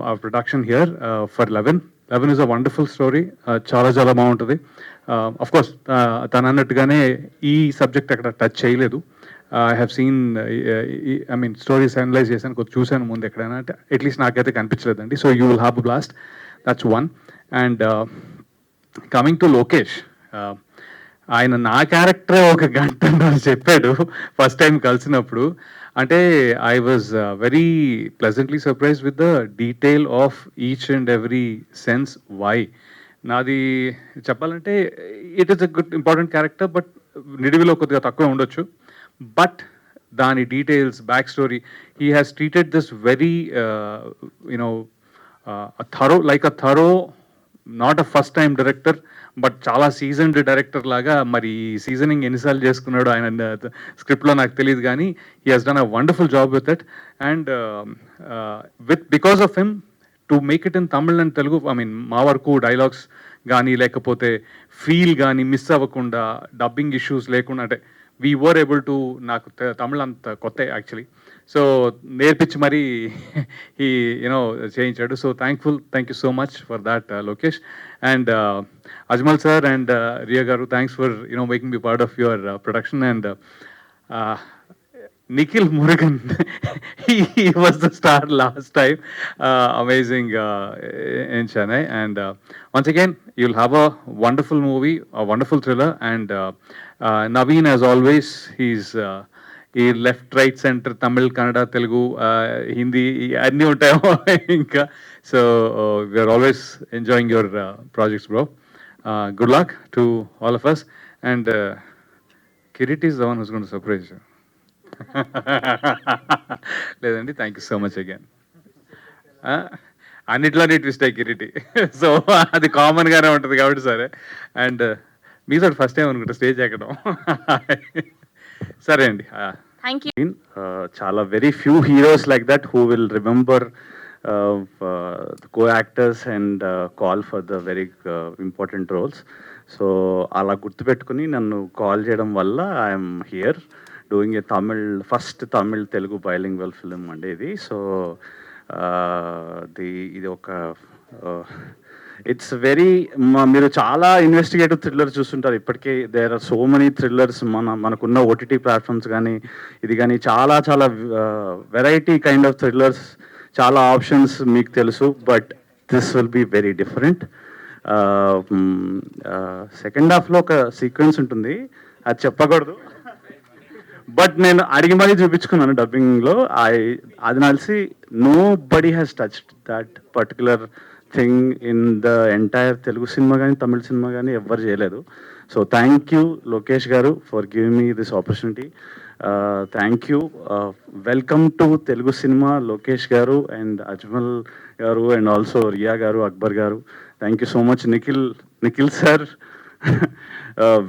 our production here for 11. 11 is a wonderful story. Chala baaguntadi. Of course, tanu annatugane ee subject akkada touch cheyaledu. I have seen, stories analyze chesanu, kodu chusanu mundu ekkadana, at least naakaithe kanipichaledanడి. So you will have a blast. That's one. And coming to Lokesh, ఆయన నా క్యారెక్టర్ ఒక గంట చెప్పాడు ఫస్ట్ టైం కలిసినప్పుడు. అంటే I was very pleasantly surprise with the detail of each and every sense why. నాది చెప్పాలంటే it is a good important character, but నిడివిలో కొద్దిగా తక్కువ ఉండొచ్చు. బట్ దాని details, back story, he has treated this very thorough, not a first time director, but చాలా సీజన్డ్ డైరెక్టర్ లాగా. మరి సీజనింగ్ ఎన్నిసార్లు చేసుకున్నాడు ఆయన స్క్రిప్ట్లో నాకు తెలియదు, కానీ he has done a wonderful job with it. And because of him to make it in Tamil and Telugu, మా వరకు డైలాగ్స్ కానీ లేకపోతే ఫీల్ కానీ మిస్ అవ్వకుండా, డబ్బింగ్ ఇష్యూస్ లేకుండా, అంటే వీ వర్ ఏబుల్ టు, నాకు తమిళ్ అంత కొత్త యాక్చువల్లీ, సో నేర్పించి మరీ ఈ చేయించాడు. So thank you so much for that Lokesh. And Ajmal sir and Riya garu, thanks for making me part of your production. And Nikhil Murugan, he was the star last time, amazing in Chennai. And once again, you'll have a wonderful movie, a wonderful thriller. And Naveen, as always, he's he left, right, center, Tamil, Kannada, Telugu, Hindi, anni untayo inka. So we are always enjoying your projects, bro. Good luck to all of us. And Kiriti is the one who's going to surprise you. లేదండి, thank you so much again. అన్నిట్లోనే ట్విస్ట్ అయ్యి కిరీటి, సో అది కామన్గానే ఉంటుంది కాబట్టి సరే. అండ్ మీతో ఫస్ట్ టైం అనుకుంటా స్టేజ్ ఎక్కడం. సరే అండి, థ్యాంక్ యూ. చాలా very few heroes like that who will remember co-actors and call for the very important roles. So అలా గుర్తుపెట్టుకుని నన్ను కాల్ చేయడం వల్ల I'm here doing a first Tamil Telugu bilingual film అండి ఇది. సో ఇది ఒక ఇట్స్ వెరీ, మీరు చాలా ఇన్వెస్టిగేటివ్ థ్రిల్లర్ చూస్తుంటారు ఇప్పటికే. There are so many thrillers మనకున్న ఓటీటీ ప్లాట్ఫామ్స్ కానీ ఇది కానీ, చాలా చాలా వెరైటీ కైండ్ ఆఫ్ థ్రిల్లర్స్, చాలా ఆప్షన్స్ మీకు తెలుసు. But this will be very different. Second హాఫ్లో ఒక సీక్వెన్స్ ఉంటుంది, అది చెప్పకూడదు, బట్ నేను అడిగి మరీ చూపించుకున్నాను డబ్బింగ్లో. అది తెలిసి nobody has touched that particular thing in the entire Telugu సినిమా కానీ తమిళ సినిమా కానీ ఎవ్వరు చేయలేదు. సో థ్యాంక్ యూ లోకేష్ గారు for giving me this opportunity. Thank you. Welcome to Telugu cinema Lokesh గారు అండ్ అజ్మల్ గారు అండ్ ఆల్సో రియా గారు, అక్బర్ గారు. Thank you so much. Nikhil sir,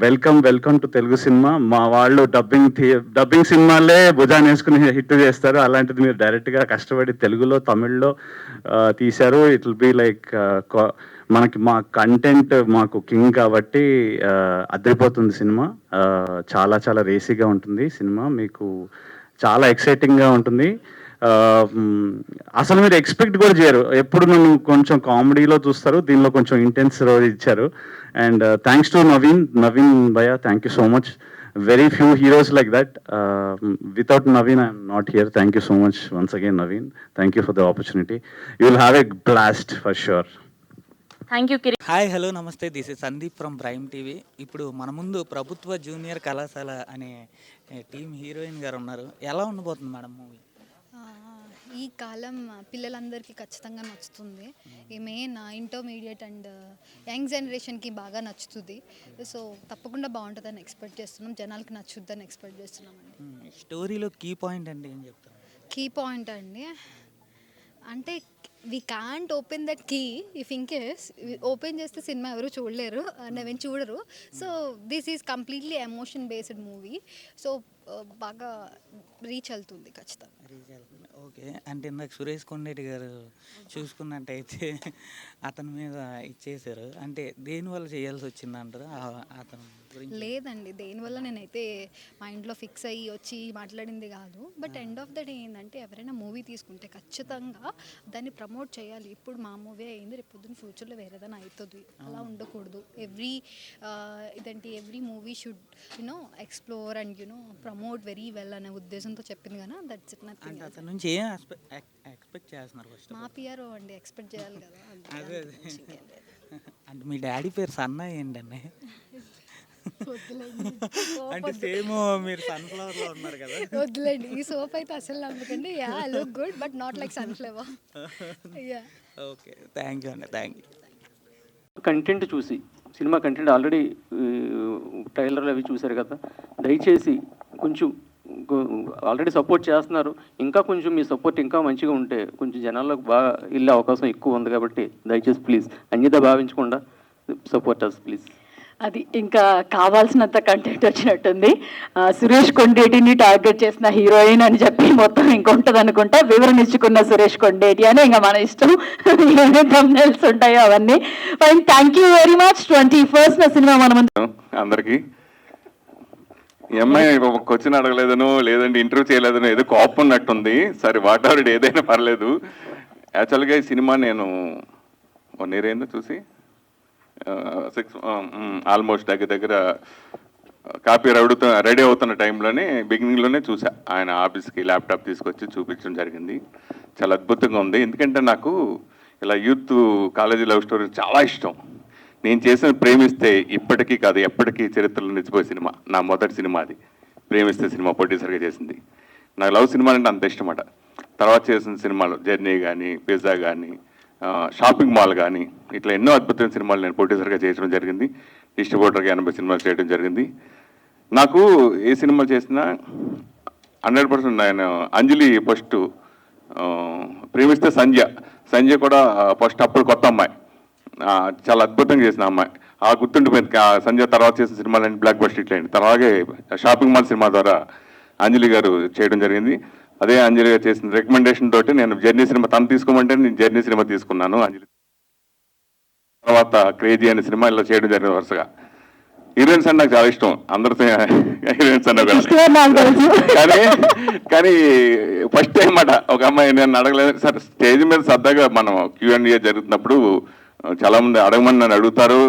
welcome to Telugu cinema. మా వాళ్ళు డబ్బింగ్ సినిమాలే భుజాన్ని వేసుకుని హిట్ చేస్తారు, అలాంటిది మీరు డైరెక్ట్గా కష్టపడి తెలుగులో తమిళ్లో తీశారు. ఇట్ విల్ బీ లైక్ మా కంటెంట్ మాకు కింగ్ కాబట్టి అదిరిపోతుంది సినిమా. చాలా చాలా రేసీగా ఉంటుంది సినిమా, మీకు చాలా ఎక్సైటింగ్గా ఉంటుంది. అసలు మీరు ఎక్స్పెక్ట్ కూడా చేయరు. ఎప్పుడు నన్ను కొంచెం కామెడీలో చూస్తారు, దీనిలో కొంచెం ఇంటెన్స్ రోల్ ఇచ్చారు. అండ్ థ్యాంక్స్ టు నవీన్ భయ్య, thank you so much. very few heroes like that. Without Naveen, I'm not here. Thank you so much once again, Naveen. Thank you for the opportunity. You will have a blast for sure. Thank you Kireet. Hi hello నమస్తే, this is Sandeep from Prime TV. ఇప్పుడు మన ముందు ప్రభుత్వ జూనియర్ కళాశాల అనే టీం హీరోయిన్ గారు ఉన్నారు. ఎలా ఉండబోతుంది మేడం మూవీ? ఈ కాలం పిల్లలందరికీ ఖచ్చితంగా నచ్చుతుంది. ఈ మెయిన్ ఇంటర్మీడియట్ అండ్ యంగ్ జనరేషన్కి బాగా నచ్చుతుంది. సో తప్పకుండా బాగుంటుందని ఎక్స్పెక్ట్ చేస్తున్నాం, జనాలకి నచ్చుద్దని ఎక్స్పెక్ట్ చేస్తున్నామండి. స్టోరీలో కీ పాయింట్ అంటే ఏం చెప్తారు? కీ పాయింట్ అండి అంటే we can't open that key if in case open చేస్తే సినిమా ఎవరు చూడలేరు, నవీన్ చూడరు. So this is completely emotion based movie. So బాగా రీచ్ అవుతుంది ఖచ్చితంగా. ఓకే, అంటే ఇందాక సురేష్ కొండేటి గారు చూసుకున్నట్టయితే అతని మీద ఇచ్చేసారు. అంటే దేనివల్ల చేయాల్సి వచ్చింది అంటారు అతను గురించి? లేదండి, దేనివల్ల నేనైతే మైండ్లో ఫిక్స్ అయ్యి వచ్చి మాట్లాడింది కాదు. But end of the day ఏంటంటే ఎవరైనా మూవీ తీసుకుంటే ఖచ్చితంగా దాన్ని ప్రమోట్ చేయాలి. ఇప్పుడు మా మూవీ అయింది, రేపు పొద్దున్న ఫ్యూచర్లో వేరేదైనా అవుతుంది. అలా ఉండకూడదు. Every movie should you know explore and you know promote very well అనే ఉద్దేశంతో చెప్పింది కానీ దట్స్ ఇట్. నథింగ్. అతని నుంచి ఏం ఎక్స్పెక్ట్ చేస్తున్నారు? ఫస్ట్ మా పిఆర్ఓ అండి, ఎక్స్పెక్ట్ చేయాలి కదా. అదే అంటే మీ డాడీ పేరు సన్న ఏంటండి? అంటే సేమ్ మీరు సన్ఫ్లవర్ లో ఉన్నారు కదా. వద్దులేండి, ఈ సోప్ అయితే అసలు నమ్మకండి. Yeah look good but not like sunflower. Yeah okay, thank you అండి, థ్యాంక్ యూ. కంటెంట్ చూసి, సినిమా కంటెంట్ ఆల్రెడీ ట్రైలర్లు అవి చూశారు కదా, దయచేసి కొంచెం ఆల్రెడీ సపోర్ట్ చేస్తున్నారు, ఇంకా కొంచెం మీ సపోర్ట్ ఇంకా మంచిగా ఉంటే కొంచెం జనాల్లోకి బాగా వెళ్ళే అవకాశం ఎక్కువ ఉంది. కాబట్టి దయచేసి ప్లీజ్ అన్యత భావించకుండా సపోర్ట్ అస్ ప్లీజ్. అది ఇంకా కావాల్సినంత కంటెంట్ వచ్చినట్టుంది. సురేష్ కొండేటిని టార్గెట్ చేసిన హీరోయిన్ అని చెప్పి మొత్తం ఇంకొంటది అనుకుంటా. వివరణ ఇచ్చుకున్న సురేష్ కొండేటి అని ఇంకా మన ఇష్టం, ఏమేమి థంబ్నెయిల్స్ ఉంటాయో అవన్నీ. Fine, thank you very much. 21st cinema మన అందరికీ. ఈ అమ్మాయి క్వశ్చన్ అడగలేదనో లేదంటే ఇంటర్వ్యూ చేయలేదనో ఏదో కోపం ఉన్నట్టుంది. సరే వాట్ ఎవర్ ఇట్ ఏదైనా పర్లేదు. యాక్చువల్గా ఈ సినిమా నేను 1 year అయిందో చూసి, 6 ఆల్మోస్ట్ దగ్గర కాపీ రెడీ అవుతున్న టైంలోనే బిగినింగ్లోనే చూసా. ఆయన ఆఫీస్కి ల్యాప్టాప్ తీసుకొచ్చి చూపించడం జరిగింది. చాలా అద్భుతంగా ఉంది. ఎందుకంటే నాకు ఇలా యూత్ కాలేజీ లవ్ స్టోరీ చాలా ఇష్టం. నేను చేసిన ప్రేమిస్తే ఇప్పటికీ కాదు ఎప్పటికీ చరిత్రలో నిలిచిపోయే సినిమా. నా మొదటి సినిమా అది, ప్రేమిస్తే సినిమా ప్రొడ్యూసర్గా చేసింది. నాకు లవ్ సినిమా అంటే అంత ఇష్టమట. తర్వాత చేసిన సినిమాలు జర్నీ కానీ, పిజ్జా కానీ, షాపింగ్ మాల్ కానీ, ఇట్లా ఎన్నో అద్భుతమైన సినిమాలు నేను ప్రొడ్యూసర్గా చేయడం జరిగింది. డిస్ట్రిబ్యూటర్గా 80 సినిమాలు చేయడం జరిగింది. నాకు ఏ సినిమాలు చేసినా 100% నేను అంజలి ఫస్ట్, ప్రేమిస్తే సంజయ్ కూడా ఫస్ట్, అప్పుడు కొత్త అమ్మాయి, చాలా అద్భుతంగా చేసిన అమ్మాయి. ఆ గుర్తుండిపోయింది. సంజయ్ తర్వాత చేసిన సినిమాలన్నీ బ్లాక్ బస్టర్ హిట్ అయింది. అలాగే షాపింగ్ మాల్ సినిమా ద్వారా అంజలి గారు చేయడం జరిగింది. అదే అంజలి గారు చేసిన రికమెండేషన్ తోటి నేను జర్నీ సినిమా, తను తీసుకోమంటే నేను జర్నీ సినిమా తీసుకున్నాను. అంజలి తర్వాత క్రేజీ అనే సినిమా ఇలా చేయడం జరిగింది. వరుసగా హీరోయిన్స్ అంటే నాకు చాలా ఇష్టం. అందరితో హీరోయిన్స్ అన్నా కానీ ఫస్ట్ టైం మాట ఒక అమ్మాయి నేను అడగలేదు సార్. స్టేజ్ మీద సరదాగా మనం Q&A జరుగుతున్నప్పుడు చాలా మంది అడగమని నన్ను అడుగుతారు,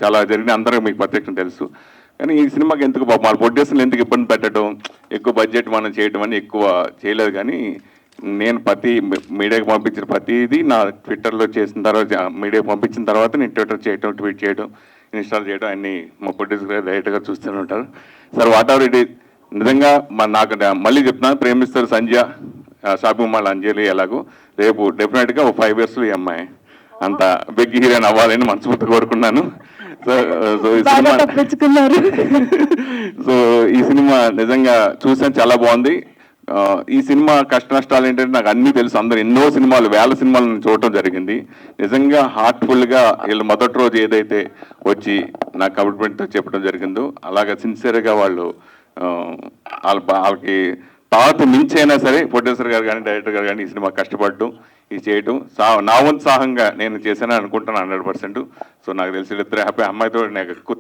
చాలా జరిగిన అందరికీ మీకు ప్రత్యక్షం తెలుసు. కానీ ఈ సినిమాకి ఎందుకు మన ప్రొడ్యూసర్లు ఎందుకు ఇబ్బంది పెట్టడం, ఎక్కువ బడ్జెట్ మనం చేయడం అని ఎక్కువ చేయలేదు. కానీ నేను మీడియాకి పంపించిన ప్రతిదీ నా ట్విట్టర్లో చేసిన తర్వాత, మీడియాకి పంపించిన తర్వాత నేను ట్విట్టర్ చేయడం, ట్వీట్ చేయడం, ఇన్స్టాల్ చేయడం అన్నీ మా ప్రొడ్యూసర్ డైరెక్ట్గా చూస్తూనే ఉంటారు. Sir what ever it is, నిజంగా నాకు మళ్ళీ చెప్తున్నాను, ప్రేమిస్తారు సంజయ్, షాపింగ్ మాల్ అంజలి ఎలాగో రేపు డెఫినెట్గా 5 years ఈ అమ్మాయి అంత బిగ్ హీరోయిన్ అవ్వాలని మనస్ఫూర్తిగా కోరుకున్నాను. సో ఈ సినిమా నిజంగా చూసాను, చాలా బాగుంది. ఈ సినిమా కష్ట నష్టాలు ఏంటంటే నాకు అన్నీ తెలుసు. అందరూ ఎన్నో సినిమాలు, 1000 సినిమాలను చూడటం జరిగింది. నిజంగా హార్ట్ఫుల్గా వీళ్ళు మొదటి రోజు ఏదైతే వచ్చి నా కమిట్మెంట్తో చెప్పడం జరిగిందో అలాగే సిన్సియర్గా వాళ్ళు వాళ్ళకి తర్వాత మించైనా సరే ప్రొడ్యూసర్ గారు కానీ డైరెక్టర్ గారు కానీ ఈ సినిమా కష్టపడటం, ఇది చేయటం నా వంతు సాహంగా నేను చేశానని అనుకుంటాను 100%. సో నాకు తెలిసి ఇద్దరు హ్యాపీ. అమ్మాయితో నాకు ఎక్కువ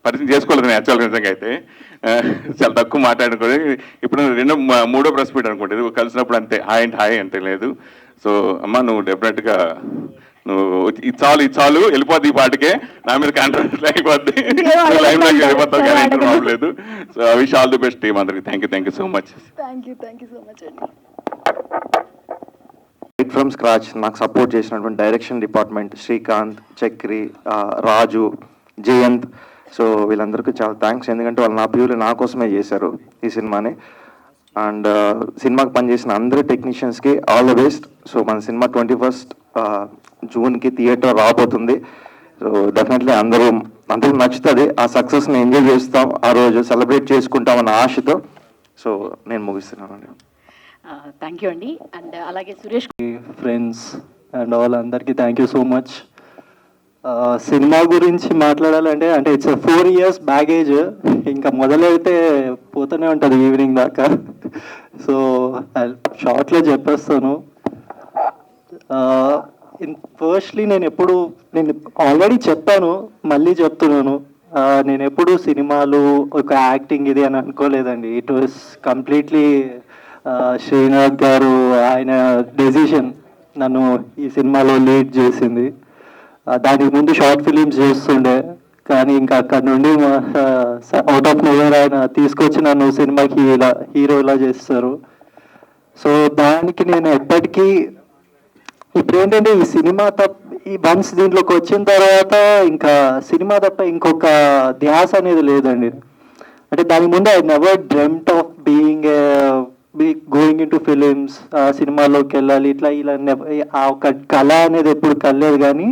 పరిచయం చేసుకోలేదు నేను యాక్చువల్గా. నిజంగా అయితే చాలా తక్కువ మాట్లాడుకోలేదు. ఇప్పుడు 3వ ప్రెస్ మీట్ అనుకుంటే కలిసినప్పుడు అంతే హాయ్ అంటే లేదు. సో అమ్మ నువ్వు డెఫినెట్గా నువ్వు ఇది చాలు వెళ్ళిపోద్ది ఈ పాటికే, నా మీద కాంట్రాక్ట్ అయిపోద్ది, లైఫ్లోకి వెళ్ళిపోతావు కానీ ఇంటర్ లేదు. So I wish all the best team అందరికి. Thank you so much. Thank you so much అండి. రైట్ ఫ్రమ్ స్క్రాచ్ నాకు సపోర్ట్ చేసినటువంటి direction department Srikanth, Chakri, Raju, Jayanth, so వీళ్ళందరికీ చాలా థ్యాంక్స్. ఎందుకంటే వాళ్ళు నా ప్యూర్లీ నా కోసమే చేశారు ఈ సినిమాని. అండ్ సినిమాకి పనిచేసిన అందరి టెక్నీషియన్స్కి ఆల్ ద బెస్ట్. సో మన సినిమా 21st జూన్కి థియేటర్ రాబోతుంది. సో డెఫినెట్లీ అందరూ నచ్చుతుంది. ఆ సక్సెస్ని ఎంజాయ్ చేస్తాం, ఆ రోజు సెలబ్రేట్ చేసుకుంటామన్న ఆశతో. సో నేను ముగిస్తున్నానండి. థ్యాంక్ యూ అండి. అండ్ అలాగే సురేష్ ఫ్రెండ్స్ అండ్ ఆల్ అందరికీ thank you so much. Cinema గురించి మాట్లాడాలంటే ఇట్స్ 4 years బ్యాగేజ్, ఇంకా మొదలైతే పోతూనే ఉంటుంది ఈవినింగ్ దాకా. సో షార్ట్లో చెప్పేస్తాను. ఫస్ట్లీ నేను ఆల్రెడీ చెప్పాను, మళ్ళీ చెప్తున్నాను, నేను ఎప్పుడు సినిమాలు ఒక యాక్టింగ్ ఇది అని అనుకోలేదండి. ఇట్ వాస్ కంప్లీట్లీ శ్రీనాథ్ గారు ఆయన డెసిషన్ నన్ను ఈ సినిమాలో లీడ్ చేసింది. దానికి ముందు షార్ట్ ఫిలిమ్స్ చేస్తుండే, కానీ ఇంకా అక్కడ నుండి అవుట్ ఆఫ్ నోవేర్ ఆయన తీసుకొచ్చి నన్ను సినిమాకి హీరోలా చేస్తారు. సో దానికి నేను ఎప్పటికీ ఇప్పుడు ఏంటంటే ఈ సినిమా ఈ వన్స్ దీంట్లోకి వచ్చిన తర్వాత ఇంకా సినిమా తప్ప ఇంకొక ధ్యాస అనేది లేదండి. అంటే దాని ముందు I never dreamt of going in to films, సినిమాలోకి వెళ్ళాలి ఇలా ఆ ఒక కళ అనేది ఎప్పుడు కలలేదు. కానీ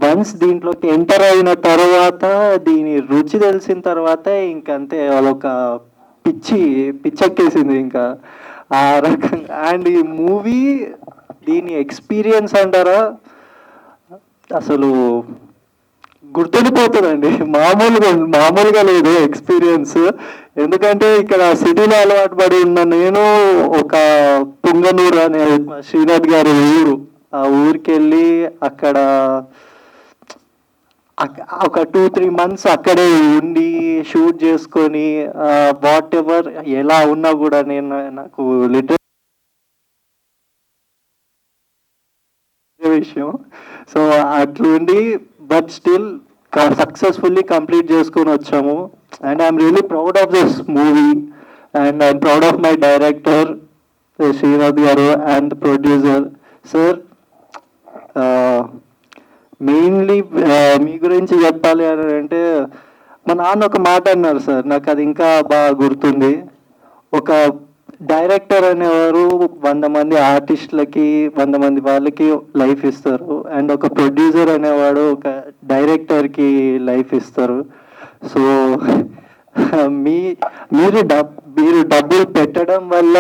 వన్స్ దీంట్లోకి ఎంటర్ అయిన తర్వాత దీని రుచి తెలిసిన తర్వాత ఇంకంతే వాళ్ళొక పిచ్చెక్కేసింది ఇంకా ఆ రకంగా. అండ్ ఈ మూవీ దీని ఎక్స్పీరియన్స్ అంటారా అసలు గుర్తుండిపోతుందండి. మామూలుగా లేదు ఎక్స్పీరియన్స్. ఎందుకంటే ఇక్కడ సిటీలో అలవాటు పడి ఉన్న నేను ఒక పుంగనూరు అనే శ్రీనాథ్ గారి ఊరు, ఆ ఊరికి వెళ్ళి అక్కడ ఒక 2-3 months అక్కడే ఉండి షూట్ చేసుకొని వాట్ ఎవర్ ఎలా ఉన్నా కూడా నాకు లిటరల్ విషయం. సో అట్లుండి బట్ స్టిల్ సక్సెస్ఫుల్లీ కంప్లీట్ చేసుకొని వచ్చాము. And I'm really proud of this movie and I'm proud of my director Srinath garu and producer sir. Mainly మీ గురించి చెప్పాలి అని అంటే మా నాన్న ఒక మాట అన్నారు సార్, నాకు అది ఇంకా బాగా గుర్తుంది. ఒక డైరెక్టర్ అనేవారు 100 మంది ఆర్టిస్టులకి 100 మంది వాళ్ళకి లైఫ్ ఇస్తారు, అండ్ ఒక ప్రొడ్యూసర్ అనేవాడు ఒక డైరెక్టర్కి లైఫ్ ఇస్తారు. సో మీరు డబ్బులు పెట్టడం వల్ల,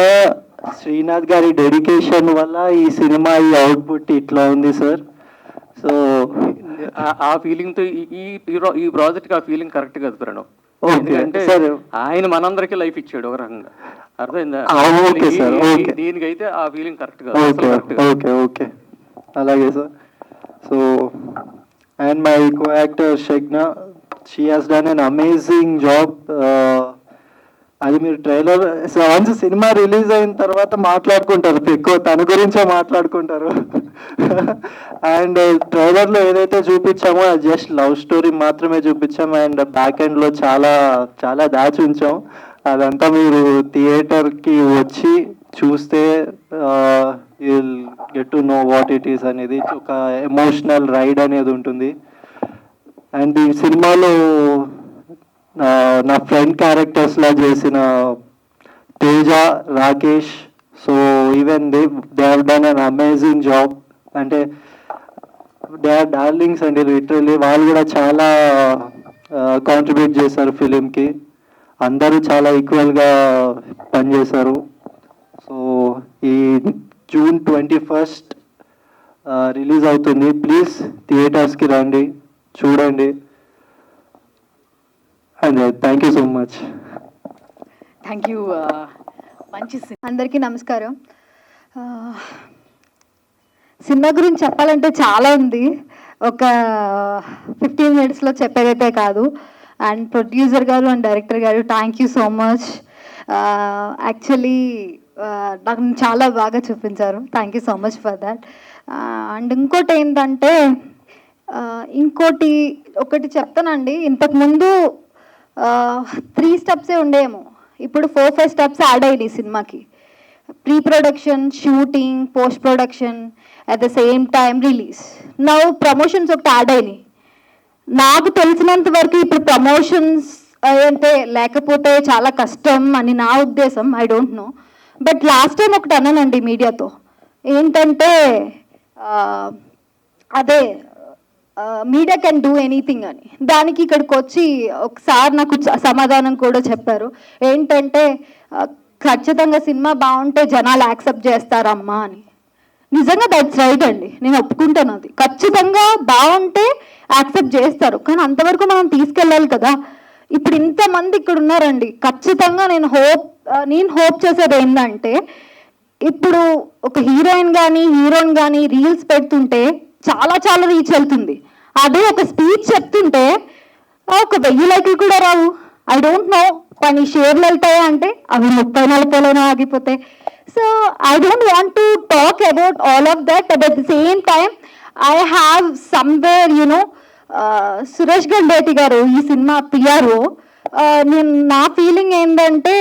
శ్రీనాథ్ గారి డెడికేషన్ వల్ల ఈ సినిమా ఈ అవుట్పుట్ ఇట్లా ఉంది సార్. సో ఆ ఫీలింగ్ తో ఈ ప్రాజెక్ట్ కి ఆ ఫీలింగ్ కరెక్ట్ కాదు ప్రణవ్. ఎందుకంటే ఆయన మనందరికీ లైఫ్ ఇచ్చాడు ఒక రకంగా, అర్థమైందా? దీనికైతే ఆ ఫీలింగ్ కరెక్ట్ కాదు. ఓకే అలాగే sir. So and my co actor Shagna, she has done an amazing job. అది మీరు ట్రైలర్ వన్స్ సినిమా రిలీజ్ అయిన తర్వాత మాట్లాడుకుంటారు, ఎక్కువ తన గురించే మాట్లాడుకుంటారు. అండ్ ట్రైలర్లో ఏదైతే చూపించామో అది జస్ట్ లవ్ స్టోరీ మాత్రమే చూపించాము, అండ్ బ్యాక్ ఎండ్లో చాలా దాచి ఉంచాం. అదంతా మీరు థియేటర్కి వచ్చి చూస్తే you'll get to know what it is అనేది. ఒక ఎమోషనల్ రైడ్ అనేది ఉంటుంది. అండ్ ఈ సినిమాలో నా ఫ్రెండ్ క్యారెక్టర్స్లా చేసిన Teja, Rakesh, so even they have done an amazing job. అంటే దే ఆర్ డార్లింగ్స్ అండి, లిటరలీ వాళ్ళు కూడా చాలా కాంట్రిబ్యూట్ చేశారు ఫిలింకి. అందరూ చాలా ఈక్వల్గా పనిచేశారు. సో ఈ June 21st రిలీజ్ అవుతుంది. ప్లీజ్ థియేటర్స్కి రండి, చూడండి. And thank you so much. Thank you. మంచి అందరికీ నమస్కారం. సినిమా గురించి చెప్పాలంటే చాలా ఉంది, ఒక 15 minutesలో చెప్పేదైతే కాదు. అండ్ ప్రొడ్యూసర్ గారు అండ్ డైరెక్టర్ గారు thank you so much. Actually నాకు చాలా బాగా చూపించారు. Thank you so much for that. And ఇంకోటి ఏంటంటే ఒకటి చెప్తానండి. ఇంతకుముందు 3 స్టెప్సే ఉండేమో, ఇప్పుడు 4-5 స్టెప్స్ యాడ్ అయ్యాయి సినిమాకి. Pre production, shooting, post production, at the same time release. Now promotions ఒకటి యాడ్ అయినాయి. నాకు తెలిసినంత వరకు ఇప్పుడు ప్రమోషన్స్ అంటే లేకపోతే చాలా కష్టం అని నా ఉద్దేశం. I don't no. But last time ఒకటి అన్నానండి మీడియాతో, ఏంటంటే అదే మీడియా కెన్ డూ ఎనీథింగ్ అని. దానికి ఇక్కడికి వచ్చి ఒకసారి నాకు సమాధానం కూడా చెప్పారు. ఏంటంటే ఖచ్చితంగా సినిమా బాగుంటే జనాలు యాక్సెప్ట్ చేస్తారమ్మా అని. నిజంగా దట్స్ రైట్ అండి, నేను ఒప్పుకుంటాను. అది ఖచ్చితంగా బాగుంటే యాక్సెప్ట్ చేస్తారు, కానీ అంతవరకు మనం తీసుకెళ్ళాలి కదా. ఇప్పుడు ఇంతమంది ఇక్కడ ఉన్నారండి. ఖచ్చితంగా నేను హోప్ చేసేది ఏంటంటే, ఇప్పుడు ఒక హీరోయిన్ కానీ రీల్స్ పెడుతుంటే చాలా చాలా రీచ్ వెళ్తుంది. అదే ఒక స్పీచ్ చెప్తుంటే ఒక 1000 లైకులు కూడా రావు. ఐ డోంట్ నో, కానీ షేర్లు వెళ్తాయా అంటే అవి 30-40లోనే ఆగిపోతాయి. So I don't want to talk about all of that. At the same time I have somewhere Suresh Gandeti గారు ఈ సినిమా పిఆర్ఓ. నా ఫీలింగ్ ఏంటంటే,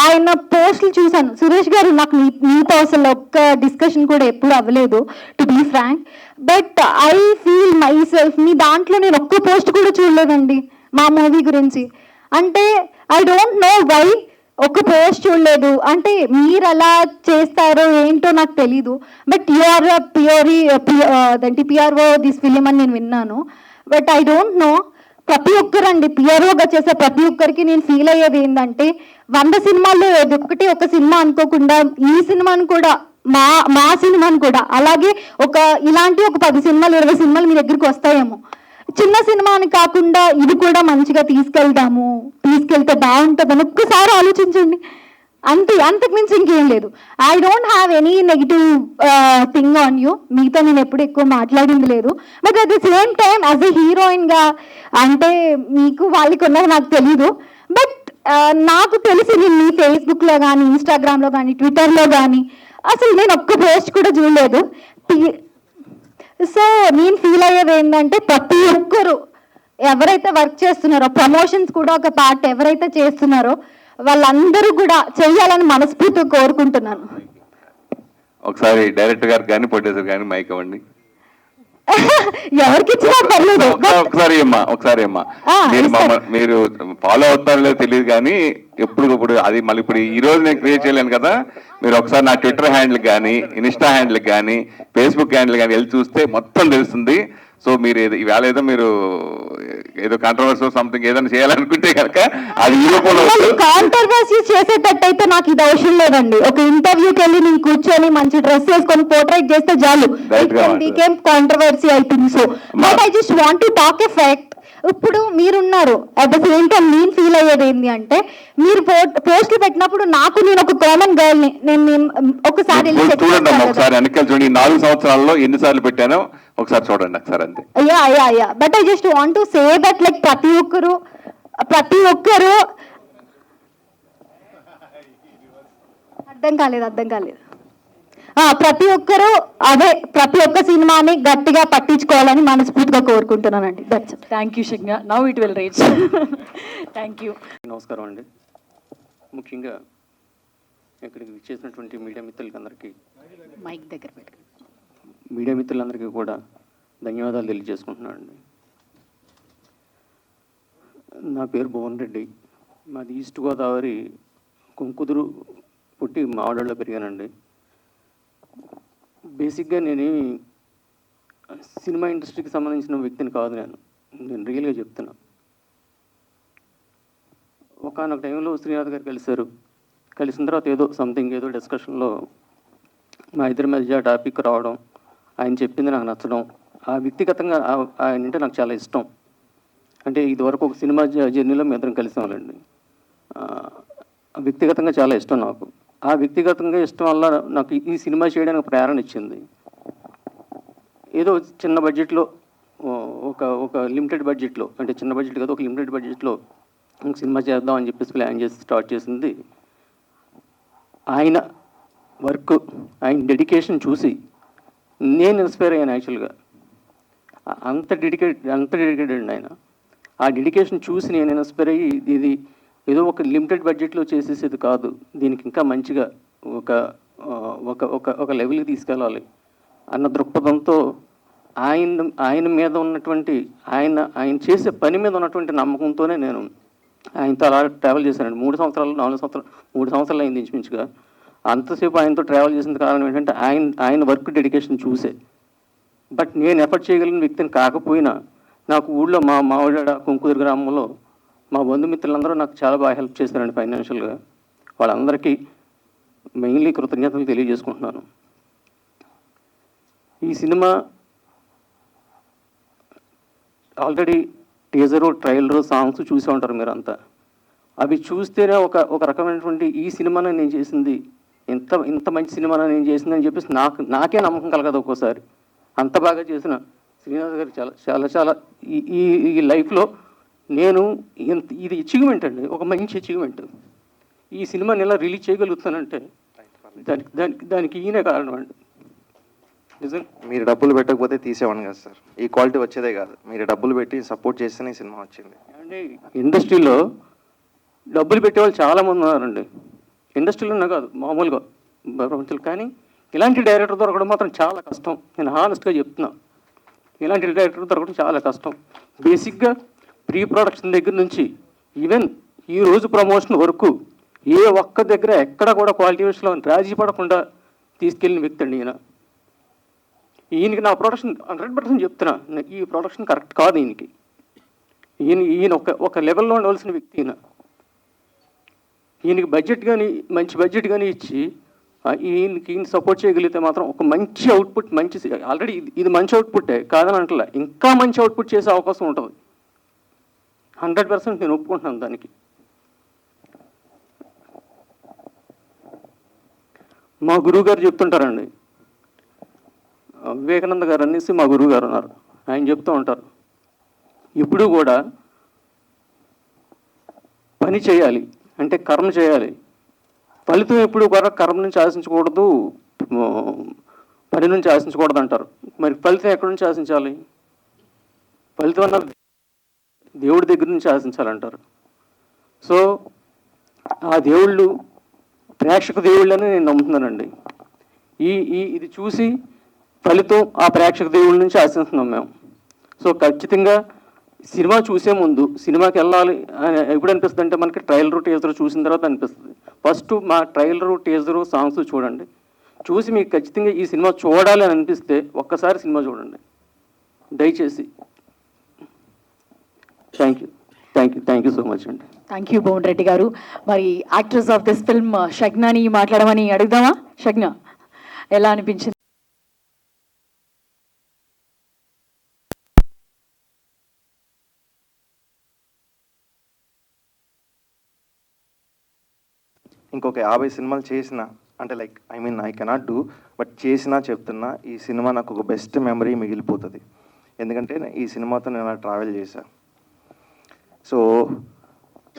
ఆయన పోస్టులు చూశాను. సురేష్ గారు, నాకు మీతో అసలు ఒక్క డిస్కషన్ కూడా ఎప్పుడు అవ్వలేదు, to be frank. But I feel my self దాంట్లో నేను ఒక్క పోస్ట్ కూడా చూడలేదండి మా మూవీ గురించి. అంటే ఐ డోంట్ నో వై ఒక పోస్ట్ చూడలేదు. అంటే మీరు అలా చేస్తారో ఏంటో నాకు తెలీదు. But you are PRO this film అని నేను విన్నాను. But I don't know. ప్రతి ఒక్కరండి పిఆర్ఓగా చేసే ప్రతి ఒక్కరికి నేను ఫీల్ అయ్యేది ఏంటంటే, 100 సినిమాల్లో ఒక సినిమా అనుకోకుండా ఈ సినిమాని కూడా, మా సినిమాని కూడా, అలాగే ఇలాంటి ఒక 10 సినిమాలు 20 సినిమాలు మీ దగ్గరికి వస్తాయేమో. చిన్న సినిమా అని కాకుండా ఇది కూడా మంచిగా తీసుకెళ్తే బాగుంటుందని ఒక్కసారి ఆలోచించండి. అంతకు మించి ఇంకేం లేదు. I don't have any negative thing on you. మీతో నేను ఎప్పుడు ఎక్కువ మాట్లాడింది లేదు. But at the same time as a హీరోయిన్గా, అంటే మీకు వాళ్ళకి ఉన్నది నాకు తెలీదు. బట్ నాకు తెలిసి నేను మీ ఫేస్బుక్లో కానీ, ఇన్స్టాగ్రామ్లో కానీ, ట్విట్టర్లో కానీ అసలు నేను ఒక్క పోస్ట్ కూడా చూడలేదు. సో నేను ఫీల్ అయ్యేది ఏంటంటే, ప్రతి ఒక్కరు ఎవరైతే వర్క్ చేస్తున్నారో, ప్రమోషన్స్ కూడా ఒక పార్ట్ ఎవరైతే చేస్తున్నారో వాళ్ళందరూ కూడా చెయ్యాలని మనస్ఫూర్తిగా కోరుకుంటున్నాను. ఒకసారి డైరెక్టర్ గారు కానీ ప్రొడ్యూసర్ కానీ మైక్ ఇవ్వండి. ఎవరికి ఇచ్చినా పర్లేదు. ఒకసారి అమ్మా మీరు ఫాలో అవుతారో లేదో తెలియదు, కానీ ఎప్పుడు అది మళ్ళీ ఇప్పుడు ఈ రోజు నేను క్రియేట్ చేయలేను కదా. మీరు ఒకసారి నా ట్విట్టర్ హ్యాండిల్ కానీ, ఇన్స్టా హ్యాండిల్ కానీ, ఫేస్బుక్ హ్యాండిల్ కానీ వెళ్ళి చూస్తే మొత్తం తెలుస్తుంది. సో మీరు ఈవేళ ఏదో మీరు ఏదో కాంట్రవర్సీ సంథింగ్ ఏదైనా చేయాలనుకుంటే కనుక అది కాంట్రవర్సీ చేసేటట్టయితే నాకు ఇది అవసరం లేదండి. ఒక ఇంటర్వ్యూకి వెళ్ళి నేను కూర్చొని మంచి డ్రెస్ వేసుకొని పోర్ట్రేట్ చేస్తే చాలు. కాంట్రవర్సీ అయిపోయింది. So but I just want to talk a fact. ఇప్పుడు మీరున్నారు, అట్ ద సేమ్ టైం నేను ఫీల్ అయ్యేది ఏంటి అంటే, మీరు పోస్టులు పెట్టినప్పుడు నేను ఒక కామన్ గర్ల్ ని నేను ఒకసారి చూడండి, ఒకసారి వెనకాల చూడండి. 4 సంవత్సరాల్లో ఎన్నిసార్లు పెట్టానో ఒకసారి చూడండి ఒకసారి అంతే. అయ్యా but I just want to say that like ప్రతి ఒక్కరు అర్థం కాలేదు. ప్రతి ఒక్కరు ప్రతి ఒక్క సినిమాని గట్టిగా పట్టించుకోవాలని మనస్ఫూర్తిగా కోరుకుంటున్నానండి. Thank you Shigna. Now it will reach. Thank you. నమస్కారం అండి. ముఖ్యంగా ఇక్కడికి చేసినటువంటి మీడియా మిత్రులందరికీ, మైక్ దగ్గర పెట్టి మీడియా మిత్రులందరికీ కూడా ధన్యవాదాలు తెలియజేసుకుంటున్నాను అండి. నా పేరు భువన్ రెడ్డి. మాది ఈస్ట్ గోదావరి కుంకుదురు పుట్టి మావాడలో పెరిగానండి. బేసిక్గా నేనేమి సినిమా ఇండస్ట్రీకి సంబంధించిన వ్యక్తిని కాదు. నేను రియల్గా చెప్తున్నా. ఒకనొక టైంలో శ్రీనాథ్ గారు కలిసిన తర్వాత ఏదో డిస్కషన్లో మా ఇద్దరి మధ్య టాపిక్ రావడం, ఆయన చెప్పింది నాకు నచ్చడం, ఆ వ్యక్తిగతంగా ఆయన అంటే నాకు చాలా ఇష్టం. అంటే ఇదివరకు ఒక సినిమా జర్నీలో మేము ఇద్దరం కలిసామండి. వ్యక్తిగతంగా చాలా ఇష్టం నాకు. ఆ వ్యక్తిగతంగా ఇష్టం వల్ల నాకు ఈ సినిమా చేయడానికి ప్రేరణ ఇచ్చింది. ఏదో చిన్న బడ్జెట్లో ఒక లిమిటెడ్ బడ్జెట్లో, అంటే చిన్న బడ్జెట్ కదా, ఒక లిమిటెడ్ బడ్జెట్లో సినిమా చేద్దాం అని చెప్పేసి ప్లాన్ చేసి స్టార్ట్ చేసింది. ఆయన వర్క్, ఆయన డెడికేషన్ చూసి నేను ఇన్స్పైర్ అయ్యాను యాక్చువల్గా. అంత డెడికేటెడ్ అండి ఆయన. ఆ డెడికేషన్ చూసి నేను ఇన్స్పైర్ అయ్యి ఇది ఏదో ఒక లిమిటెడ్ బడ్జెట్లో చేసేసేది కాదు, దీనికి ఇంకా మంచిగా ఒక ఒక ఒక ఒక లెవెల్కి తీసుకెళ్ళాలి అన్న దృక్పథంతో ఆయన మీద ఉన్నటువంటి ఆయన చేసే పని మీద ఉన్నటువంటి నమ్మకంతోనే నేను ఆయనతో అలా ట్రావెల్ చేశానండి. 3 సంవత్సరాలు 4 సంవత్సరాలు 3 సంవత్సరాలు అయింది ఇంచుమించుగా. అంతసేపు ఆయనతో ట్రావెల్ చేసిన కారణం ఏంటంటే ఆయన వర్క్ డెడికేషన్ చూసే. బట్ నేను ఎఫర్ట్ చేయగలిగిన వ్యక్తిని కాకపోయినా నాకు ఊళ్ళో మా మావిడ కుంకుదురు గ్రామంలో మా బంధుమిత్రులందరూ నాకు చాలా బాగా హెల్ప్ చేశారండి ఫైనాన్షియల్గా. వాళ్ళందరికీ మెయిన్లీ కృతజ్ఞతలు తెలియజేసుకుంటున్నాను. ఈ cinema already teaser, trailer, songs చూసే ఉంటారు మీరంతా. అవి చూస్తేనే ఒక రకమైనటువంటి ఈ సినిమాని నేను చేసింది, ఇంత మంచి సినిమాని నేను చేసింది అని చెప్పేసి నాకే నమ్మకం కలగదు ఒక్కోసారి. అంత బాగా చేసిన శ్రీనివాస్ గారు చాలా చాలా చాలా ఈ లైఫ్లో నేను ఇది అచీవ్మెంట్ అండి, ఒక మంచి అచీవ్మెంట్. ఈ సినిమాని ఎలా రిలీజ్ చేయగలుగుతానంటే దానికి ఈయనే కారణం అండి. నిజం. మీరు డబ్బులు పెట్టకపోతే తీసేవాడిని కదా సార్, ఈ క్వాలిటీ వచ్చేదే కాదు. మీరు డబ్బులు పెట్టి సపోర్ట్ చేస్తేనే ఈ సినిమా వచ్చింది. అంటే ఇండస్ట్రీలో డబ్బులు పెట్టేవాళ్ళు చాలామంది ఉన్నారండి, ఇండస్ట్రీలోనే కాదు మామూలుగా ప్రపంచంలో. కానీ ఇలాంటి డైరెక్టర్ దొరకడం మాత్రం చాలా కష్టం. నేను హానెస్ట్గా చెప్తున్నా, ఇలాంటి డైరెక్టర్ దొరకడం చాలా కష్టం. బేసిక్గా ప్రీ ప్రొడక్షన్ దగ్గర నుంచి ఈవెన్ ఈరోజు ప్రమోషన్ వరకు ఏ ఒక్క దగ్గర ఎక్కడ కూడా క్వాలిటీ విషయంలో రాజీ పడకుండా తీసుకెళ్ళిన వ్యక్తి అండి ఈయన. ఈయనకి నా ప్రొడక్షన్ 100% చెప్తున్నా, ఈ ప్రొడక్షన్ కరెక్ట్ కాదు ఈయనకి. ఈయన ఒక లెవెల్లో ఉండవలసిన వ్యక్తి ఈయన. ఈయనకి బడ్జెట్ కానీ మంచి బడ్జెట్ కానీ ఇచ్చి ఈయన సపోర్ట్ చేయగలిగితే మాత్రం ఒక మంచి అవుట్పుట్, ఆల్రెడీ ఇది మంచి అవుట్పుట్టే కాదని అంటలే, ఇంకా మంచి అవుట్పుట్ చేసే అవకాశం ఉంటుంది. 100% నేను ఒప్పుకుంటున్నాను దానికి. మా గురువు గారు చెప్తుంటారండి, వివేకానంద గారు అనేసి మా గురువు గారు ఉన్నారు, ఆయన చెప్తూ ఉంటారు ఇప్పుడు కూడా పని చేయాలి అంటే కర్మ చేయాలి, ఫలితం ఎప్పుడు కూడా కర్మ నుంచి ఆశించకూడదు, పని నుంచి ఆశించకూడదు అంటారు. మరి ఫలితం ఎక్కడి నుంచి ఆశించాలి? ఫలితం అన్నది దేవుడి దగ్గర నుంచి ఆశించాలంటారు. సో ఆ దేవుళ్ళు ప్రేక్షక దేవుళ్ళని నేను నమ్ముతున్నానండి. ఇది చూసి ఫలితం ఆ ప్రేక్షక దేవుళ్ళ నుంచి ఆశిస్తున్నాం మేము. సో ఖచ్చితంగా సినిమా చూసే ముందు సినిమాకి వెళ్ళాలి ఎప్పుడు అనిపిస్తుంది అంటే మనకి ట్రైలరు, టీజరు చూసిన తర్వాత అనిపిస్తుంది. ఫస్ట్ మా ట్రైలరు, టీజరు, సాంగ్స్ చూడండి. చూసి మీకు ఖచ్చితంగా ఈ సినిమా చూడాలి అని అనిపిస్తే ఒక్కసారి సినిమా చూడండి దయచేసి. థ్యాంక్ యూ సో మచ్ అండి. థ్యాంక్ యూ భువన్ రెడ్డి గారు. మరి యాక్ట్రెస్ ఆఫ్ దిస్ ఫిల్మ్ షగ్నాని మాట్లాడమని అడుగుదామా? షగ్నా, ఎలా అనిపించింది? ఇంకొక 50 సినిమాలు చేసిన అంటే like I cannot do, but చేసినా చెప్తున్నా ఈ సినిమా నాకు ఒక బెస్ట్ మెమరీ మిగిలిపోతుంది. ఎందుకంటే ఈ సినిమాతో నేను అలా ట్రావెల్ చేశాను. సో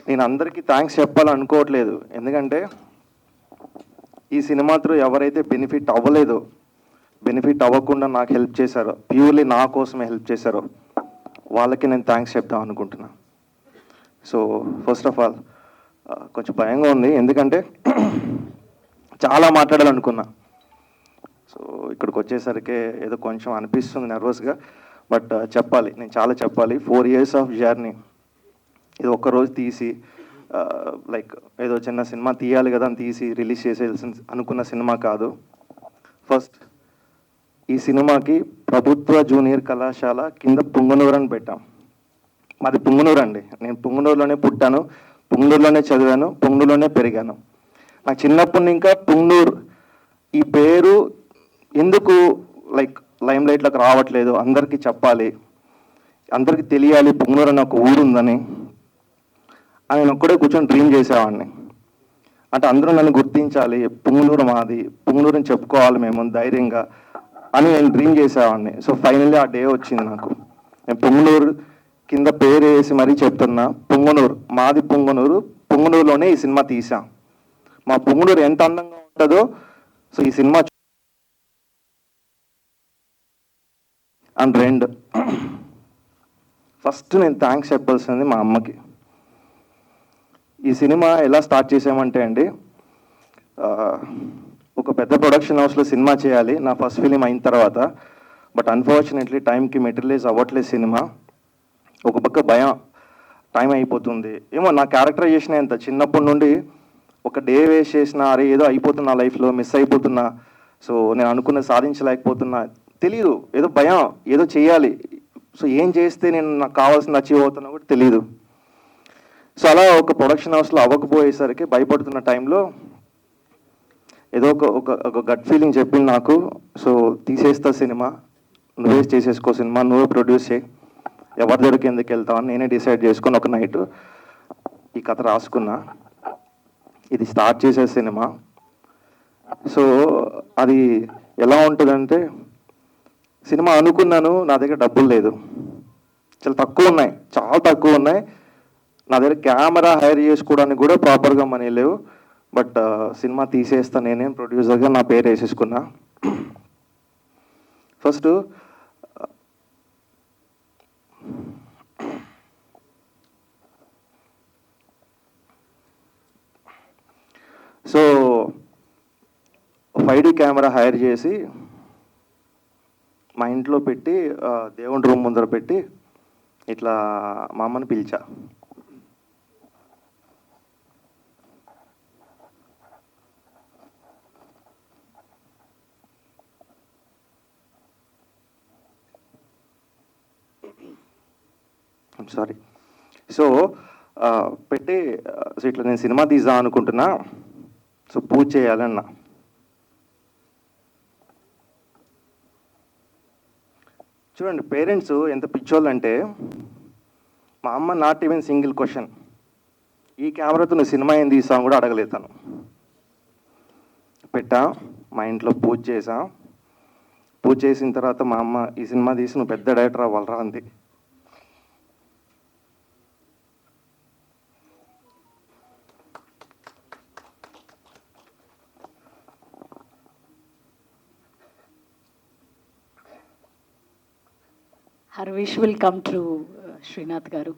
నేను అందరికీ థ్యాంక్స్ చెప్పాలనుకోవట్లేదు, ఎందుకంటే ఈ సినిమా త్రూ ఎవరైతే బెనిఫిట్ అవ్వలేదో, బెనిఫిట్ అవ్వకుండా నాకు హెల్ప్ చేశారో, ప్యూర్లీ నా కోసమే హెల్ప్ చేశారో వాళ్ళకి నేను థ్యాంక్స్ చెప్దాం అనుకుంటున్నా. సో ఫస్ట్ ఆఫ్ ఆల్ కొంచెం భయంగా ఉంది, ఎందుకంటే చాలా మాట్లాడాలనుకున్నా. సో ఇక్కడికి వచ్చేసరికి ఏదో కొంచెం అనిపిస్తుంది నర్వస్గా, బట్ చెప్పాలి, నేను చాలా చెప్పాలి. 4 years ఆఫ్ జర్నీ, ఇది ఒక్కరోజు తీసి లైక్ ఏదో చిన్న సినిమా తీయాలి కదా అని తీసి రిలీజ్ చేసేయాల్సిన అనుకున్న సినిమా కాదు. ఫస్ట్ ఈ సినిమాకి ప్రభుత్వ జూనియర్ కళాశాల కింద పుంగనూరు అని పెట్టాం. మాది పుంగనూరు అండి, నేను పుంగనూరులోనే పుట్టాను, పుంగనూరులోనే చదివాను, పుంగనూరులోనే పెరిగాను. నాకు చిన్నప్పటి ఇంకా పుంగనూరు ఈ పేరు ఎందుకు లైక్ లైమ్ లైట్లోకి రావట్లేదు, అందరికీ చెప్పాలి, అందరికీ తెలియాలి పుంగనూరు అనే ఒక ఊరు ఉందని ఆయన ఒక్కడే కూర్చొని డ్రీమ్ చేసేవాడిని. అంటే అందరూ నన్ను గుర్తించాలి, పుంగనూరు మాది, పుంగనూరుని చెప్పుకోవాలి మేము ధైర్యంగా అని నేను డ్రీమ్ చేసేవాడిని. సో ఫైనల్లీ ఆ డే వచ్చింది నాకు. నేను పుంగనూరు కింద పేరు వేసి మరీ చెప్తున్నా, పుంగనూరు మాది, పుంగనూరు, పుంగనూరులోనే ఈ సినిమా తీసాం. మా పుంగనూరు ఎంత అందంగా ఉంటుందో సో ఈ సినిమా అండ్ రెండు, ఫస్ట్ నేను థ్యాంక్స్ చెప్పాల్సింది మా అమ్మకి. ఈ సినిమా ఎలా స్టార్ట్ చేసామంటే అండి, ఒక పెద్ద ప్రొడక్షన్ హౌస్లో సినిమా చేయాలి నా ఫస్ట్ ఫిలిం అయిన తర్వాత. బట్ అన్ఫార్చునేట్లీ టైంకి మెటీరియలైజ్ అవ్వట్లేదు సినిమా. ఒక పక్క భయం, టైం అయిపోతుంది ఏమో. నా క్యారెక్టరైజేషన్ ఎంత చిన్నప్పటి నుండి ఒక డే వేస్ట్ చేసిన, అరే ఏదో అయిపోతున్నా లైఫ్లో, మిస్ అయిపోతున్నా, సో నేను అనుకున్నది సాధించలేకపోతున్నా, తెలియదు, ఏదో భయం, ఏదో చేయాలి, సో ఏం చేస్తే నేను నాకు కావాల్సింది అచీవ్ అవుతున్నా కూడా తెలియదు. సో అలా ఒక ప్రొడక్షన్ హౌస్లో అవ్వకపోయేసరికి భయపడుతున్న టైంలో ఏదో ఒక గట్ ఫీలింగ్ చెప్పింది నాకు, సో తీసేస్తా సినిమా, నువ్వే చేసేసుకో సినిమా, నువ్వే ప్రొడ్యూస్ చేయి, ఎవరి దగ్గరికి ఎందుకు వెళ్తామని నేనే డిసైడ్ చేసుకొని ఒక నైట్ ఈ కథ రాసుకున్నా, ఇది స్టార్ట్ చేసే సినిమా. సో అది ఎలా ఉంటుందంటే, సినిమా అనుకున్నాను, నా దగ్గర డబ్బులు లేదు, చాలా తక్కువ ఉన్నాయి, చాలా తక్కువ ఉన్నాయి. నా దగ్గర కెమెరా హైర్ చేసుకోవడానికి కూడా ప్రాపర్గా మనీ లేవు. బట్ సినిమా తీసేస్తా నేనే ప్రొడ్యూసర్గా నా పేరు వేసేసుకున్నా. First so 5D camera hire చేసి మా ఇంట్లో పెట్టి, దేవుడి రూమ్ ముందర పెట్టి ఇట్లా మా అమ్మని పిలిచా. సారీ. సో పెట్టి, సో ఇట్లా నేను సినిమా తీద్దాం అనుకుంటున్నా, సో పూజ చేయాలన్నా. చూడండి పేరెంట్స్ ఎంత పిచ్చోళ్ళు అంటే, మా అమ్మ నాట్ ఈవెన్ సింగిల్ క్వశ్చన్, ఈ కెమెరాతో నువ్వు సినిమా ఏం తీసావు కూడా అడగలేదు తను. పెట్టా, మా ఇంట్లో పూజ చేసా. పూజ చేసిన తర్వాత మా అమ్మ, ఈ సినిమా తీసి నువ్వు పెద్ద డైరెక్టర్ అవ్వాలరా అంది. Her wish will come true, Srinath garu.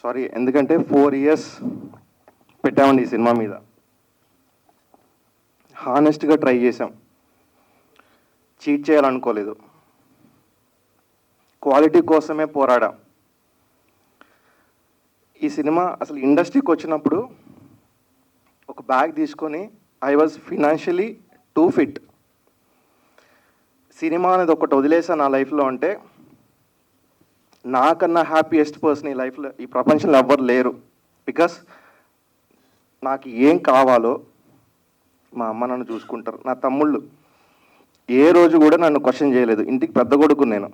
Sorry, ఎందుకంటే 4 years పెట్టామండి ఈ సినిమా మీద. హానెస్ట్గా ట్రై చేసాం, చీట్ చేయాలనుకోలేదు, క్వాలిటీ కోసమే పోరాడాం. ఈ సినిమా అసలు ఇండస్ట్రీకి వచ్చినప్పుడు ఒక బ్యాగ్ తీసుకొని I was financially two fit. Cinema అనేది ఒకటి వదిలేసా నా లైఫ్లో అంటే, నాకన్నా హ్యాపీయెస్ట్ పర్సన్ ఈ లైఫ్లో, ఈ ప్రపంచంలో ఎవ్వరు లేరు. బికాస్ నాకు ఏం కావాలో మా అమ్మ నన్ను చూసుకుంటారు. నా తమ్ముళ్ళు ఏ రోజు కూడా నన్ను క్వశ్చన్ చేయలేదు. ఇంటికి పెద్ద కొడుకు నేను.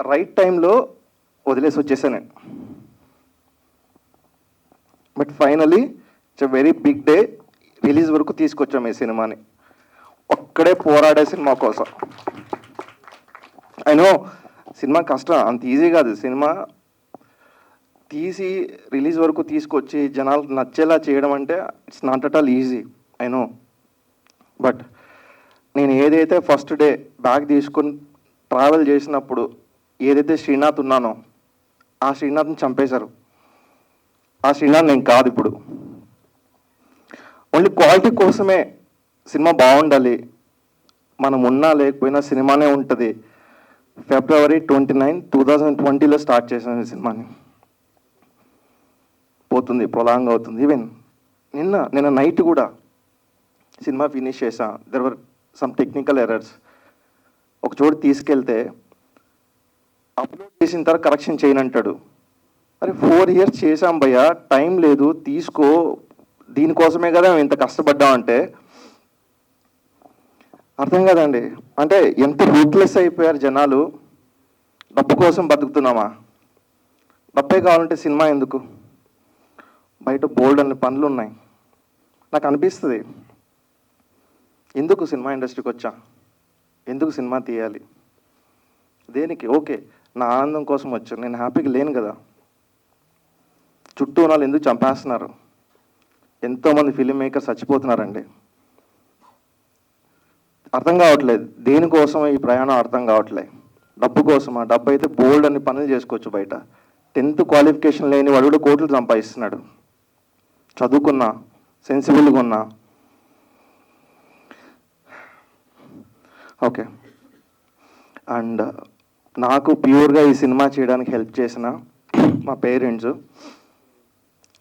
రైట్ టైంలో వదిలేసి వచ్చేసాను నేను. But finally it's a very big day, release వరకు తీసుకొచ్చాము ఈ సినిమాని. ఒక్కడే పోరాడే సినిమా కోసం. ఐ నో సినిమా కష్టం, అంత ఈజీ కాదు. సినిమా తీసి రిలీజ్ వరకు తీసుకొచ్చి జనాలకు నచ్చేలా చేయడం అంటే it's not at all easy, I know. But నేను ఏదైతే ఫస్ట్ డే బ్యాగ్ తీసుకొని ట్రావెల్ చేసినప్పుడు ఏదైతే శ్రీనాథ్ ఉన్నానో, ఆ శ్రీనాథ్ని చంపేశారు. ఆ శ్రీనాథ్ నేను కాదు ఇప్పుడు. ఓన్లీ క్వాలిటీ కోసమే సినిమా బాగుండాలి, మనం ఉన్నా లేకపోయినా సినిమానే ఉంటుంది. February 29, 2020లో స్టార్ట్ చేశాను ఈ సినిమాని. పోతుంది, ప్రొలాంగ్ అవుతుంది. ఈవెన్ నిన్న నైట్ కూడా సినిమా ఫినిష్ చేసా. There were some technical errors. ఒక చోటు తీసుకెళ్తే అప్లోడ్ చేసిన తర్వాత కరెక్షన్ చేయనంటాడు. అరే 4 years చేసాం భయ్యా, టైం లేదు, తీసుకో, దీనికోసమే కదా మేము ఇంత కష్టపడ్డాం అంటే అర్థం కదండి. అంటే ఎంత రూట్లెస్ అయిపోయారు జనాలు. డబ్బు కోసం బతుకుతున్నామా? డబ్బే కావాలంటే సినిమా ఎందుకు? బయట బోల్డ్ అన్ని పనులు ఉన్నాయి. నాకు అనిపిస్తుంది ఎందుకు సినిమా ఇండస్ట్రీకి వచ్చా, ఎందుకు సినిమా తీయాలి, దేనికి? ఓకే, నా ఆనందం కోసం వచ్చాను, నేను హ్యాపీగా లేను కదా. చుట్టూ ఉన్న వాళ్ళు ఎందుకు చంపేస్తున్నారు? ఎంతోమంది ఫిలిం మేకర్స్ చచ్చిపోతున్నారండి. అర్థం కావట్లేదు దేనికోసం ఈ ప్రయాణం, అర్థం కావట్లేదు. డబ్బు కోసమా? డబ్బు అయితే బోల్డ్ అన్ని పనులు చేసుకోవచ్చు బయట. 10th క్వాలిఫికేషన్ లేని వాడు కూడా కోట్లు సంపాదిస్తున్నాడు. చదువుకున్నా, సెన్సిబుల్గా ఉన్నా. ఓకే, అండ్ నాకు ప్యూర్గా ఈ సినిమా చేయడానికి హెల్ప్ చేసిన మా పేరెంట్స్.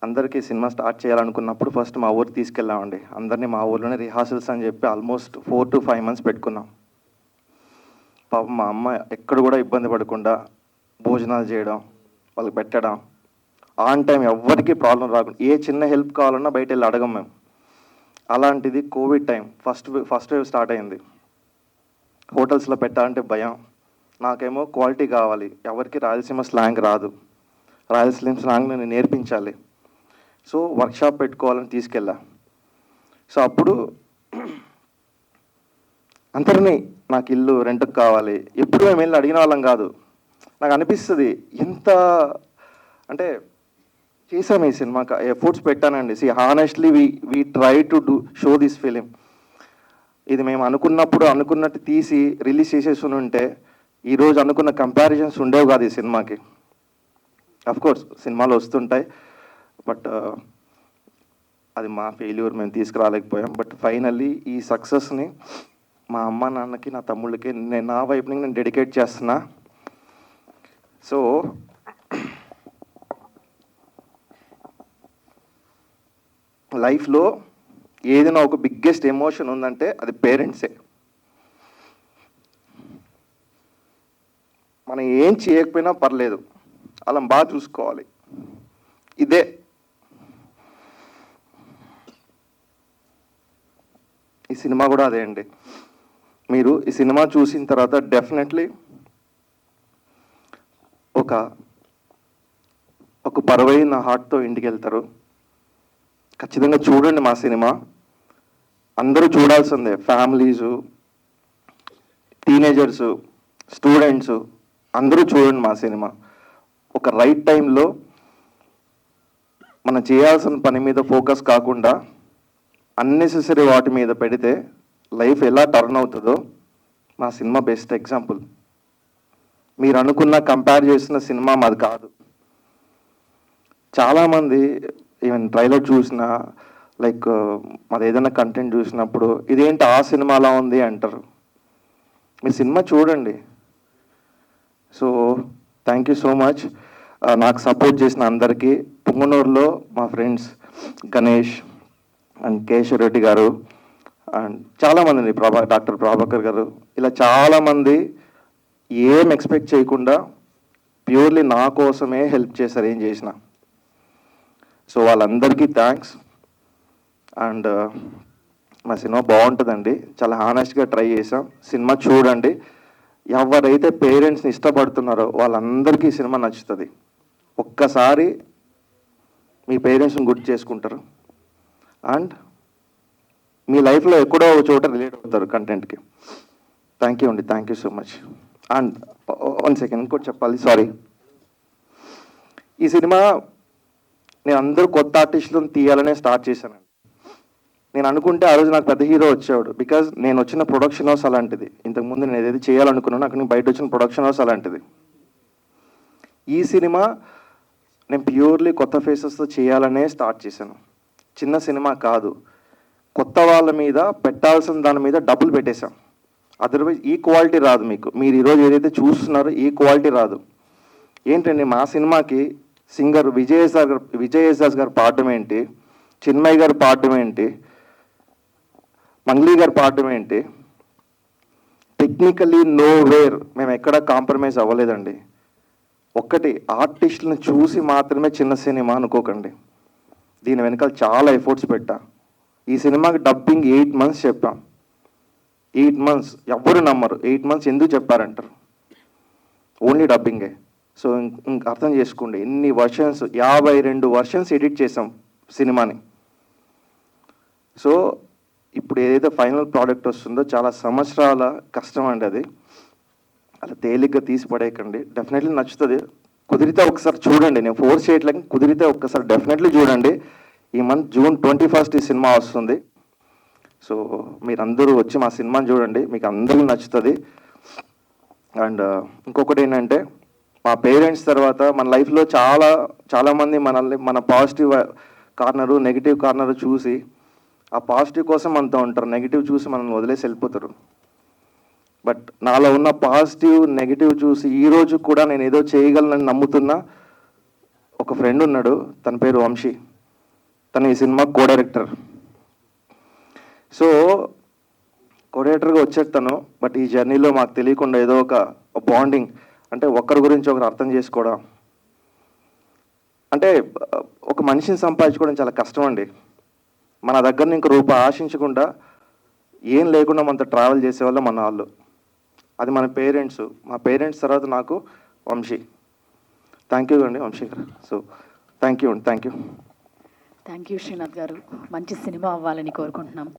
అందరికీ సినిమా స్టార్ట్ చేయాలనుకున్నప్పుడు ఫస్ట్ మా ఊరికి తీసుకెళ్ళామండి. అందరినీ మా ఊర్లోనే రిహార్సల్స్ అని చెప్పి ఆల్మోస్ట్ 4 to 5 months పెట్టుకున్నాం. పాపం మా అమ్మ ఎక్కడ కూడా ఇబ్బంది పడకుండా భోజనాలు చేయడం, వాళ్ళకి పెట్టడం, ఆన్ టైం ఎవరికి ప్రాబ్లం రాకుండా, ఏ చిన్న హెల్ప్ కావాలన్నా బయట వెళ్ళి అడగం మేము. అలాంటిది Covid time first wave start అయింది. హోటల్స్లో పెట్టాలంటే భయం. నాకేమో క్వాలిటీ కావాలి, ఎవరికి రాయలసీమ స్లాంగ్ రాదు, రాయలసీమ స్లాంగ్ నేను నేర్పించాలి. సో వర్క్షాప్ పెట్టుకోవాలని తీసుకెళ్ళా. సో అప్పుడు అందరినీ నాకు ఇల్లు రెంట్కి కావాలి, ఎప్పుడు మేము వెళ్ళి అడిగిన వాళ్ళం కాదు. నాకు అనిపిస్తుంది ఎంత అంటే చేసాము ఈ సినిమాకి, ఎఫర్ట్స్ పెట్టానండి. See honestly we try to show this film. ఇది మేము అనుకున్నట్టు తీసి రిలీజ్ చేసేసి ఉంటే ఈరోజు అనుకున్న కంపారిజన్స్ ఉండేవి కాదు ఈ సినిమాకి. అఫ్కోర్స్ సినిమాలు వస్తుంటాయి, బట్ అది మా ఫెయిల్యూర్, మేము తీసుకురాలేకపోయాం. బట్ ఫైనల్లీ ఈ సక్సెస్ని మా అమ్మ నాన్నకి, నా తమ్ముళ్ళకి, నా వైపు నుంచి నేను డెడికేట్ చేస్తున్నా. సో లైఫ్లో ఏదైనా ఒక బిగ్గెస్ట్ ఎమోషన్ ఉందంటే అది పేరెంట్సే. మనం ఏం చేయకపోయినా పర్లేదు, అలా బాగా చూసుకోవాలి. ఇదే ఈ సినిమా కూడా అదే అండి. మీరు ఈ సినిమా చూసిన తర్వాత డెఫినెట్లీ ఒక బరువైన హార్ట్తో ఇంటికి వెళ్తారు. ఖచ్చితంగా చూడండి మా సినిమా, అందరూ చూడాల్సిందే. ఫ్యామిలీసు, టీనేజర్సు, స్టూడెంట్సు అందరూ చూడండి మా సినిమా. ఒక రైట్ టైంలో మనం చేయాల్సిన పని మీద ఫోకస్ కాకుండా అన్నెసెసరీ వాటి మీద పెడితే లైఫ్ ఎలా టర్న్ అవుతుందో మా సినిమా బెస్ట్ ఎగ్జాంపుల్. మీరు అనుకున్న కంపేర్ చేసిన సినిమా మాది కాదు. చాలామంది ఈవెన్ ట్రైలర్ చూసిన, లైక్ మాది ఏదైనా కంటెంట్ చూసినప్పుడు ఇదేంటి ఆ సినిమాలా ఉంది అంటారు. మీ సినిమా చూడండి. So thank you so much నాకు సపోర్ట్ చేసిన అందరికీ. పుంగనూరులో మా ఫ్రెండ్స్ గణేష్ అండ్ కేశవ్ రెడ్డి గారు అండ్ చాలామంది, డాక్టర్ ప్రభాకర్ గారు, ఇలా చాలామంది ఏం ఎక్స్పెక్ట్ చేయకుండా ప్యూర్లీ నా కోసమే హెల్ప్ చేశారు ఏం చేసిన. సో వాళ్ళందరికీ థ్యాంక్స్. అండ్ మా సినిమా బాగుంటుందండి, చాలా హానెస్ట్గా ట్రై చేసాం. సినిమా చూడండి. ఎవరైతే పేరెంట్స్ని ఇష్టపడుతున్నారో వాళ్ళందరికీ ఈ సినిమా నచ్చుతుంది. ఒక్కసారి మీ పేరెంట్స్ని గుర్తు చేసుకుంటారు అండ్ మీ లైఫ్లో ఎక్కడో ఒక చోట రిలేట్ అవుతారు కంటెంట్కి. థ్యాంక్ యూ అండి, thank you so much. And 1 second ఇంకోటి చెప్పాలి, సారీ. ఈ సినిమా నేను అందరూ కొత్త ఆర్టిస్టులను తీయాలనే స్టార్ట్ చేశానండి. నేను అనుకుంటే ఆ రోజు నాకు పెద్ద హీరో వచ్చేవాడు, బికాజ్ నేను వచ్చిన ప్రొడక్షన్ హౌస్ అలాంటిది. ఇంతకుముందు నేను ఏదైతే చేయాలనుకున్నానో నాకు బయట వచ్చిన ప్రొడక్షన్ హౌస్ అలాంటిది. ఈ సినిమా నేను ప్యూర్లీ కొత్త ఫేసెస్తో చేయాలనే స్టార్ట్ చేశాను. చిన్న సినిమా కాదు, కొత్త వాళ్ళ మీద పెట్టాల్సిన దాని మీద డబ్బులు పెట్టేశాం. అదర్వైజ్ ఈ క్వాలిటీ రాదు మీకు. మీరు ఈరోజు ఏదైతే చూస్తున్నారో ఈ క్వాలిటీ రాదు. ఏంటండి మా సినిమాకి సింగర్ విజయ్ యేసుదాస్ గారు పాడడం ఏంటి, చిన్మయ్ గారు పాడడం ఏంటి, మంగ్లీ గారు పాడడం ఏంటి, టెక్నికల్లీ నో వేర్ మేము ఎక్కడ కాంప్రమైజ్ అవ్వలేదండి. ఒక్కటి ఆర్టిస్టులను చూసి మాత్రమే చిన్న సినిమా అనుకోకండి. దీని వెనకాల చాలా ఎఫర్ట్స్ పెట్టా. ఈ సినిమాకి డబ్బింగ్ 8 months చెప్పాం. 8 months ఎవ్వరు నమ్మరు. 8 months ఎందుకు చెప్పారంటారు, ఓన్లీ డబ్బింగే. సో ఇంక అర్థం చేసుకోండి ఎన్ని వర్షన్స్, 52 వర్షన్స్ ఎడిట్ చేసాం సినిమాని. సో ఇప్పుడు ఏదైతే ఫైనల్ ప్రోడక్ట్ వస్తుందో చాలా సంవత్సరాల కష్టం అండి అది. అలా తేలిగ్గా తీసి పడేయకండి. డెఫినెట్లీ నచ్చుతుంది. కుదిరితే ఒకసారి చూడండి. నేను ఫోర్స్ చేయట్లేదు, కుదిరితే ఒక్కసారి డెఫినెట్లీ చూడండి. ఈ మంత్ June 21 ఈ సినిమా వస్తుంది. సో మీరందరూ వచ్చి మా సినిమాని చూడండి, మీకు అందరికీ నచ్చుతుంది. అండ్ ఇంకొకటి ఏంటంటే, మా పేరెంట్స్ తర్వాత మన లైఫ్లో చాలామంది మనల్ని మన పాజిటివ్ కార్నరు నెగిటివ్ కార్నరు చూసి ఆ పాజిటివ్ కోసం మనతో ఉంటారు, నెగిటివ్ చూసి మనల్ని వదిలేసి వెళ్ళిపోతారు. బట్ నాలో ఉన్న పాజిటివ్ నెగిటివ్ చూసి ఈరోజు కూడా నేను ఏదో చేయగలనని నమ్ముతున్న ఒక ఫ్రెండ్ ఉన్నాడు. తన పేరు వంశీ. తను ఈ సినిమా కో డైరెక్టర్. సో కో డైరెక్టర్గా వచ్చాడు తను. బట్ ఈ జర్నీలో మాకు తెలియకుండా ఏదో ఒక బాండింగ్, అంటే ఒకరి గురించి ఒకరు అర్థం చేసుకోవడం, అంటే ఒక మనిషిని సంపాదించుకోవడం చాలా కష్టం అండి. మన దగ్గర ఇంక రూపాయి ఆశించకుండా ఏం లేకుండా మనతో ట్రావెల్ చేసేవాళ్ళు మన వాళ్ళు. అది మన పేరెంట్స్. మా పేరెంట్స్ తర్వాత నాకు వంశీ. థ్యాంక్ యూ అండి వంశీ గారు. సో థ్యాంక్ యూ అండి. థ్యాంక్ యూ శ్రీనాథ్ గారు. మంచి సినిమా అవ్వాలని కోరుకుంటున్నాం.